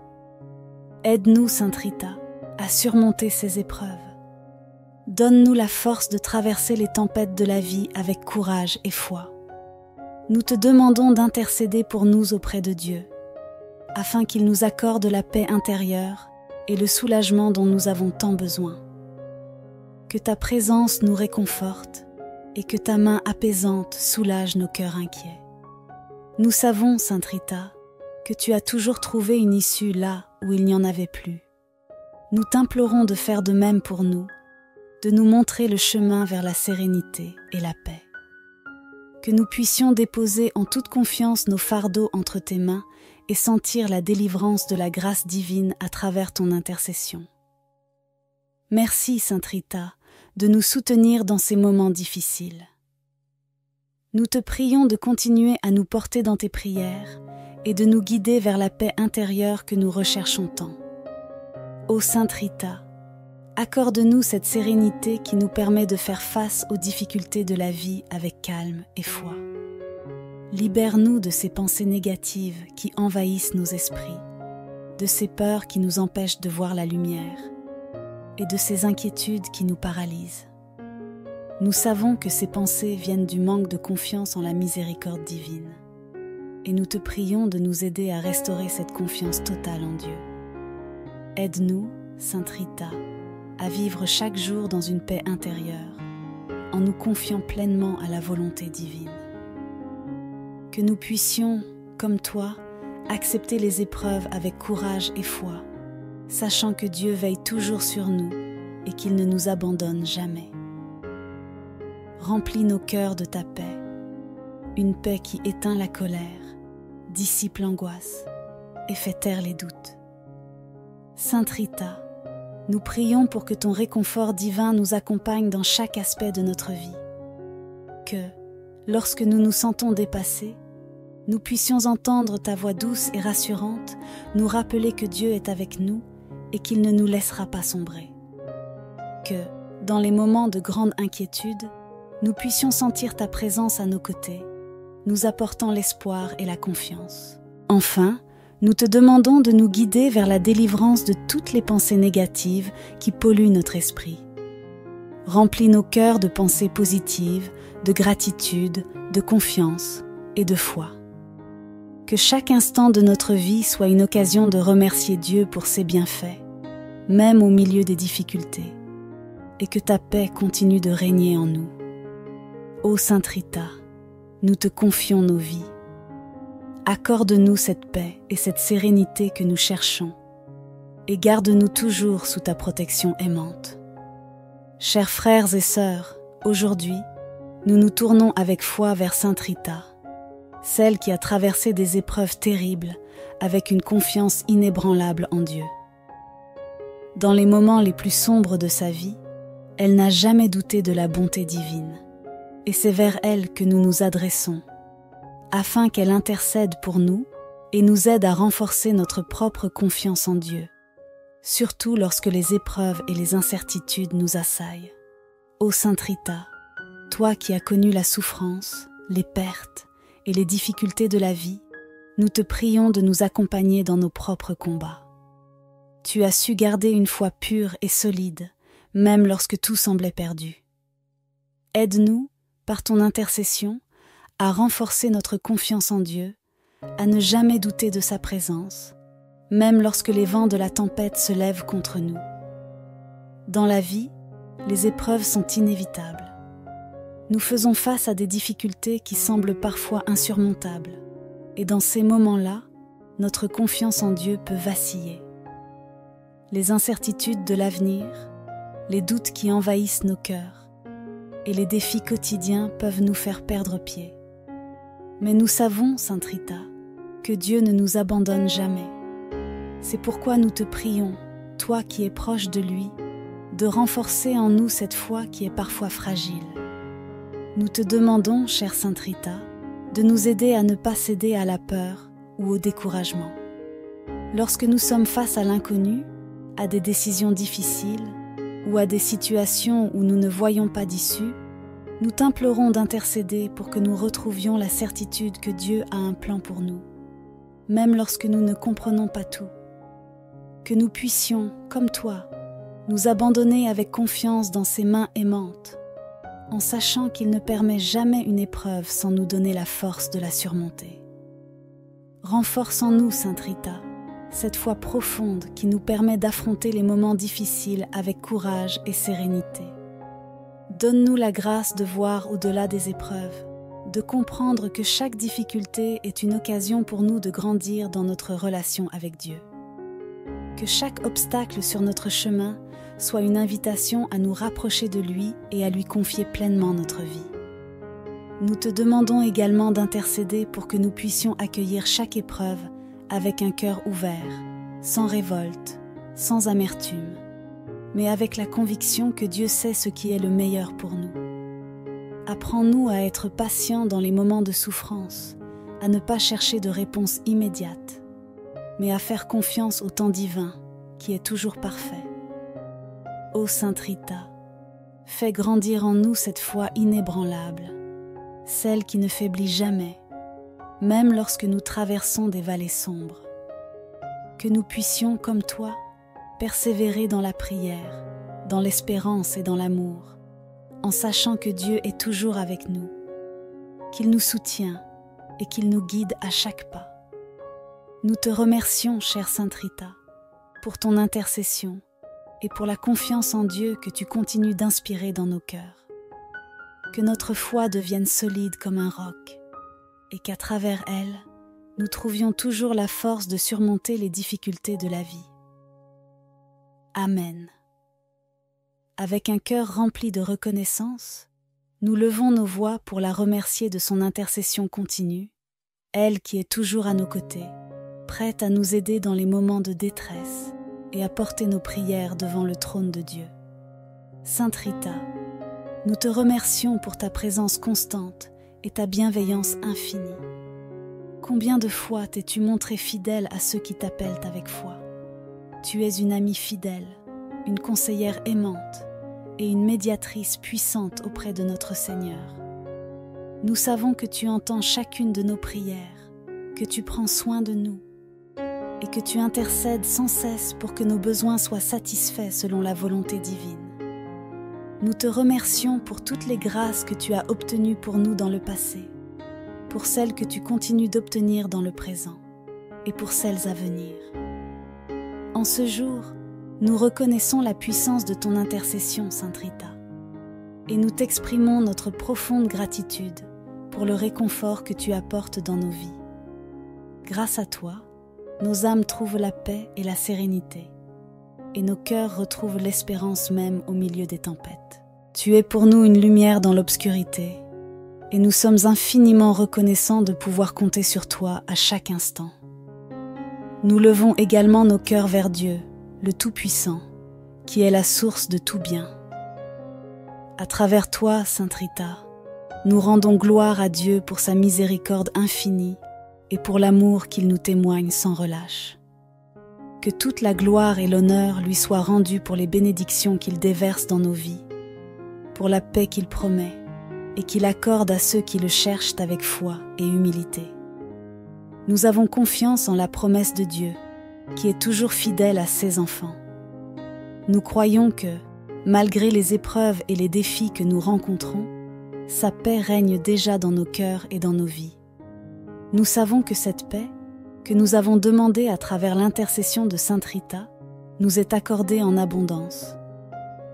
Aide-nous, Sainte Rita, à surmonter ces épreuves. Donne-nous la force de traverser les tempêtes de la vie avec courage et foi. Nous te demandons d'intercéder pour nous auprès de Dieu, afin qu'il nous accorde la paix intérieure et le soulagement dont nous avons tant besoin. Que ta présence nous réconforte et que ta main apaisante soulage nos cœurs inquiets. Nous savons, Sainte Rita, que tu as toujours trouvé une issue là où il n'y en avait plus. Nous t'implorons de faire de même pour nous, de nous montrer le chemin vers la sérénité et la paix. Que nous puissions déposer en toute confiance nos fardeaux entre tes mains et sentir la délivrance de la grâce divine à travers ton intercession. Merci, Sainte Rita, de nous soutenir dans ces moments difficiles. Nous te prions de continuer à nous porter dans tes prières et de nous guider vers la paix intérieure que nous recherchons tant. Ô Sainte Rita, accorde-nous cette sérénité qui nous permet de faire face aux difficultés de la vie avec calme et foi. Libère-nous de ces pensées négatives qui envahissent nos esprits, de ces peurs qui nous empêchent de voir la lumière et de ces inquiétudes qui nous paralysent. Nous savons que ces pensées viennent du manque de confiance en la miséricorde divine, et nous te prions de nous aider à restaurer cette confiance totale en Dieu. Aide-nous, Sainte Rita, à vivre chaque jour dans une paix intérieure, en nous confiant pleinement à la volonté divine. Que nous puissions, comme toi, accepter les épreuves avec courage et foi, sachant que Dieu veille toujours sur nous et qu'il ne nous abandonne jamais. Remplis nos cœurs de ta paix, une paix qui éteint la colère, dissipe l'angoisse et fait taire les doutes. Sainte Rita, nous prions pour que ton réconfort divin nous accompagne dans chaque aspect de notre vie. Que, lorsque nous nous sentons dépassés, nous puissions entendre ta voix douce et rassurante nous rappeler que Dieu est avec nous et qu'il ne nous laissera pas sombrer. Que, dans les moments de grande inquiétude, nous puissions sentir ta présence à nos côtés, nous apportant l'espoir et la confiance. Enfin, nous te demandons de nous guider vers la délivrance de toutes les pensées négatives qui polluent notre esprit. Remplis nos cœurs de pensées positives, de gratitude, de confiance et de foi. Que chaque instant de notre vie soit une occasion de remercier Dieu pour ses bienfaits, même au milieu des difficultés, et que ta paix continue de régner en nous. Ô Sainte Rita, nous te confions nos vies. Accorde-nous cette paix et cette sérénité que nous cherchons, et garde-nous toujours sous ta protection aimante. Chers frères et sœurs, aujourd'hui, nous nous tournons avec foi vers Sainte Rita, celle qui a traversé des épreuves terribles avec une confiance inébranlable en Dieu. Dans les moments les plus sombres de sa vie, elle n'a jamais douté de la bonté divine, et c'est vers elle que nous nous adressons, afin qu'elle intercède pour nous et nous aide à renforcer notre propre confiance en Dieu, surtout lorsque les épreuves et les incertitudes nous assaillent. Ô Sainte Rita, toi qui as connu la souffrance, les pertes et les difficultés de la vie, nous te prions de nous accompagner dans nos propres combats. Tu as su garder une foi pure et solide, même lorsque tout semblait perdu. Aide-nous, par ton intercession, à renforcer notre confiance en Dieu, à ne jamais douter de sa présence, même lorsque les vents de la tempête se lèvent contre nous. Dans la vie, les épreuves sont inévitables. Nous faisons face à des difficultés qui semblent parfois insurmontables, et dans ces moments-là, notre confiance en Dieu peut vaciller. Les incertitudes de l'avenir, les doutes qui envahissent nos cœurs, et les défis quotidiens peuvent nous faire perdre pied. Mais nous savons, Sainte Rita, que Dieu ne nous abandonne jamais. C'est pourquoi nous te prions, toi qui es proche de lui, de renforcer en nous cette foi qui est parfois fragile. Nous te demandons, chère Sainte Rita, de nous aider à ne pas céder à la peur ou au découragement. Lorsque nous sommes face à l'inconnu, à des décisions difficiles ou à des situations où nous ne voyons pas d'issue, nous t'implorons d'intercéder pour que nous retrouvions la certitude que Dieu a un plan pour nous, même lorsque nous ne comprenons pas tout. Que nous puissions, comme toi, nous abandonner avec confiance dans ses mains aimantes, en sachant qu'il ne permet jamais une épreuve sans nous donner la force de la surmonter. Renforce en nous, Sainte Rita, cette foi profonde qui nous permet d'affronter les moments difficiles avec courage et sérénité. Donne-nous la grâce de voir au-delà des épreuves, de comprendre que chaque difficulté est une occasion pour nous de grandir dans notre relation avec Dieu. Que chaque obstacle sur notre chemin soit une invitation à nous rapprocher de lui et à lui confier pleinement notre vie. Nous te demandons également d'intercéder pour que nous puissions accueillir chaque épreuve avec un cœur ouvert, sans révolte, sans amertume, mais avec la conviction que Dieu sait ce qui est le meilleur pour nous. Apprends-nous à être patients dans les moments de souffrance, à ne pas chercher de réponse immédiate, mais à faire confiance au temps divin qui est toujours parfait. Ô Sainte Rita, fais grandir en nous cette foi inébranlable, celle qui ne faiblit jamais, même lorsque nous traversons des vallées sombres. Que nous puissions, comme toi, persévérer dans la prière, dans l'espérance et dans l'amour, en sachant que Dieu est toujours avec nous, qu'il nous soutient et qu'il nous guide à chaque pas. Nous te remercions, chère Sainte Rita, pour ton intercession et pour la confiance en Dieu que tu continues d'inspirer dans nos cœurs. Que notre foi devienne solide comme un roc et qu'à travers elle, nous trouvions toujours la force de surmonter les difficultés de la vie. Amen. Avec un cœur rempli de reconnaissance, nous levons nos voix pour la remercier de son intercession continue, elle qui est toujours à nos côtés, prête à nous aider dans les moments de détresse et à porter nos prières devant le trône de Dieu. Sainte Rita, nous te remercions pour ta présence constante et ta bienveillance infinie. Combien de fois t'es-tu montrée fidèle à ceux qui t'appellent avec foi? Tu es une amie fidèle, une conseillère aimante et une médiatrice puissante auprès de notre Seigneur. Nous savons que tu entends chacune de nos prières, que tu prends soin de nous et que tu intercèdes sans cesse pour que nos besoins soient satisfaits selon la volonté divine. Nous te remercions pour toutes les grâces que tu as obtenues pour nous dans le passé, pour celles que tu continues d'obtenir dans le présent et pour celles à venir. En ce jour, nous reconnaissons la puissance de ton intercession, Sainte Rita, et nous t'exprimons notre profonde gratitude pour le réconfort que tu apportes dans nos vies. Grâce à toi, nos âmes trouvent la paix et la sérénité, et nos cœurs retrouvent l'espérance même au milieu des tempêtes. Tu es pour nous une lumière dans l'obscurité, et nous sommes infiniment reconnaissants de pouvoir compter sur toi à chaque instant. Nous levons également nos cœurs vers Dieu, le Tout-Puissant, qui est la source de tout bien. À travers toi, Sainte Rita, nous rendons gloire à Dieu pour sa miséricorde infinie et pour l'amour qu'il nous témoigne sans relâche. Que toute la gloire et l'honneur lui soient rendus pour les bénédictions qu'il déverse dans nos vies, pour la paix qu'il promet et qu'il accorde à ceux qui le cherchent avec foi et humilité. Nous avons confiance en la promesse de Dieu, qui est toujours fidèle à ses enfants. Nous croyons que, malgré les épreuves et les défis que nous rencontrons, sa paix règne déjà dans nos cœurs et dans nos vies. Nous savons que cette paix, que nous avons demandée à travers l'intercession de Sainte Rita, nous est accordée en abondance.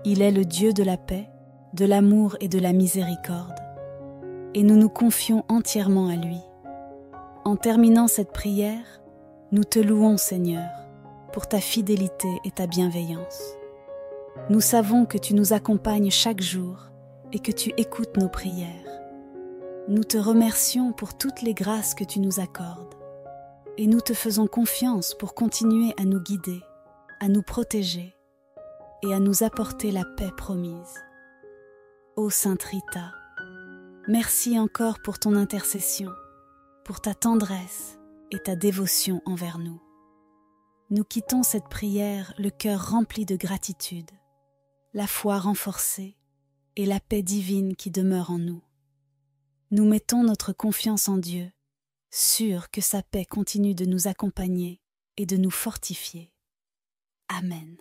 Il est le Dieu de la paix, de l'amour et de la miséricorde, et nous nous confions entièrement à lui. En terminant cette prière, nous te louons, Seigneur, pour ta fidélité et ta bienveillance. Nous savons que tu nous accompagnes chaque jour et que tu écoutes nos prières. Nous te remercions pour toutes les grâces que tu nous accordes et nous te faisons confiance pour continuer à nous guider, à nous protéger et à nous apporter la paix promise. Ô Sainte Rita, merci encore pour ton intercession, pour ta tendresse et ta dévotion envers nous. Nous quittons cette prière le cœur rempli de gratitude, la foi renforcée et la paix divine qui demeure en nous. Nous mettons notre confiance en Dieu, sûrs que sa paix continue de nous accompagner et de nous fortifier. Amen.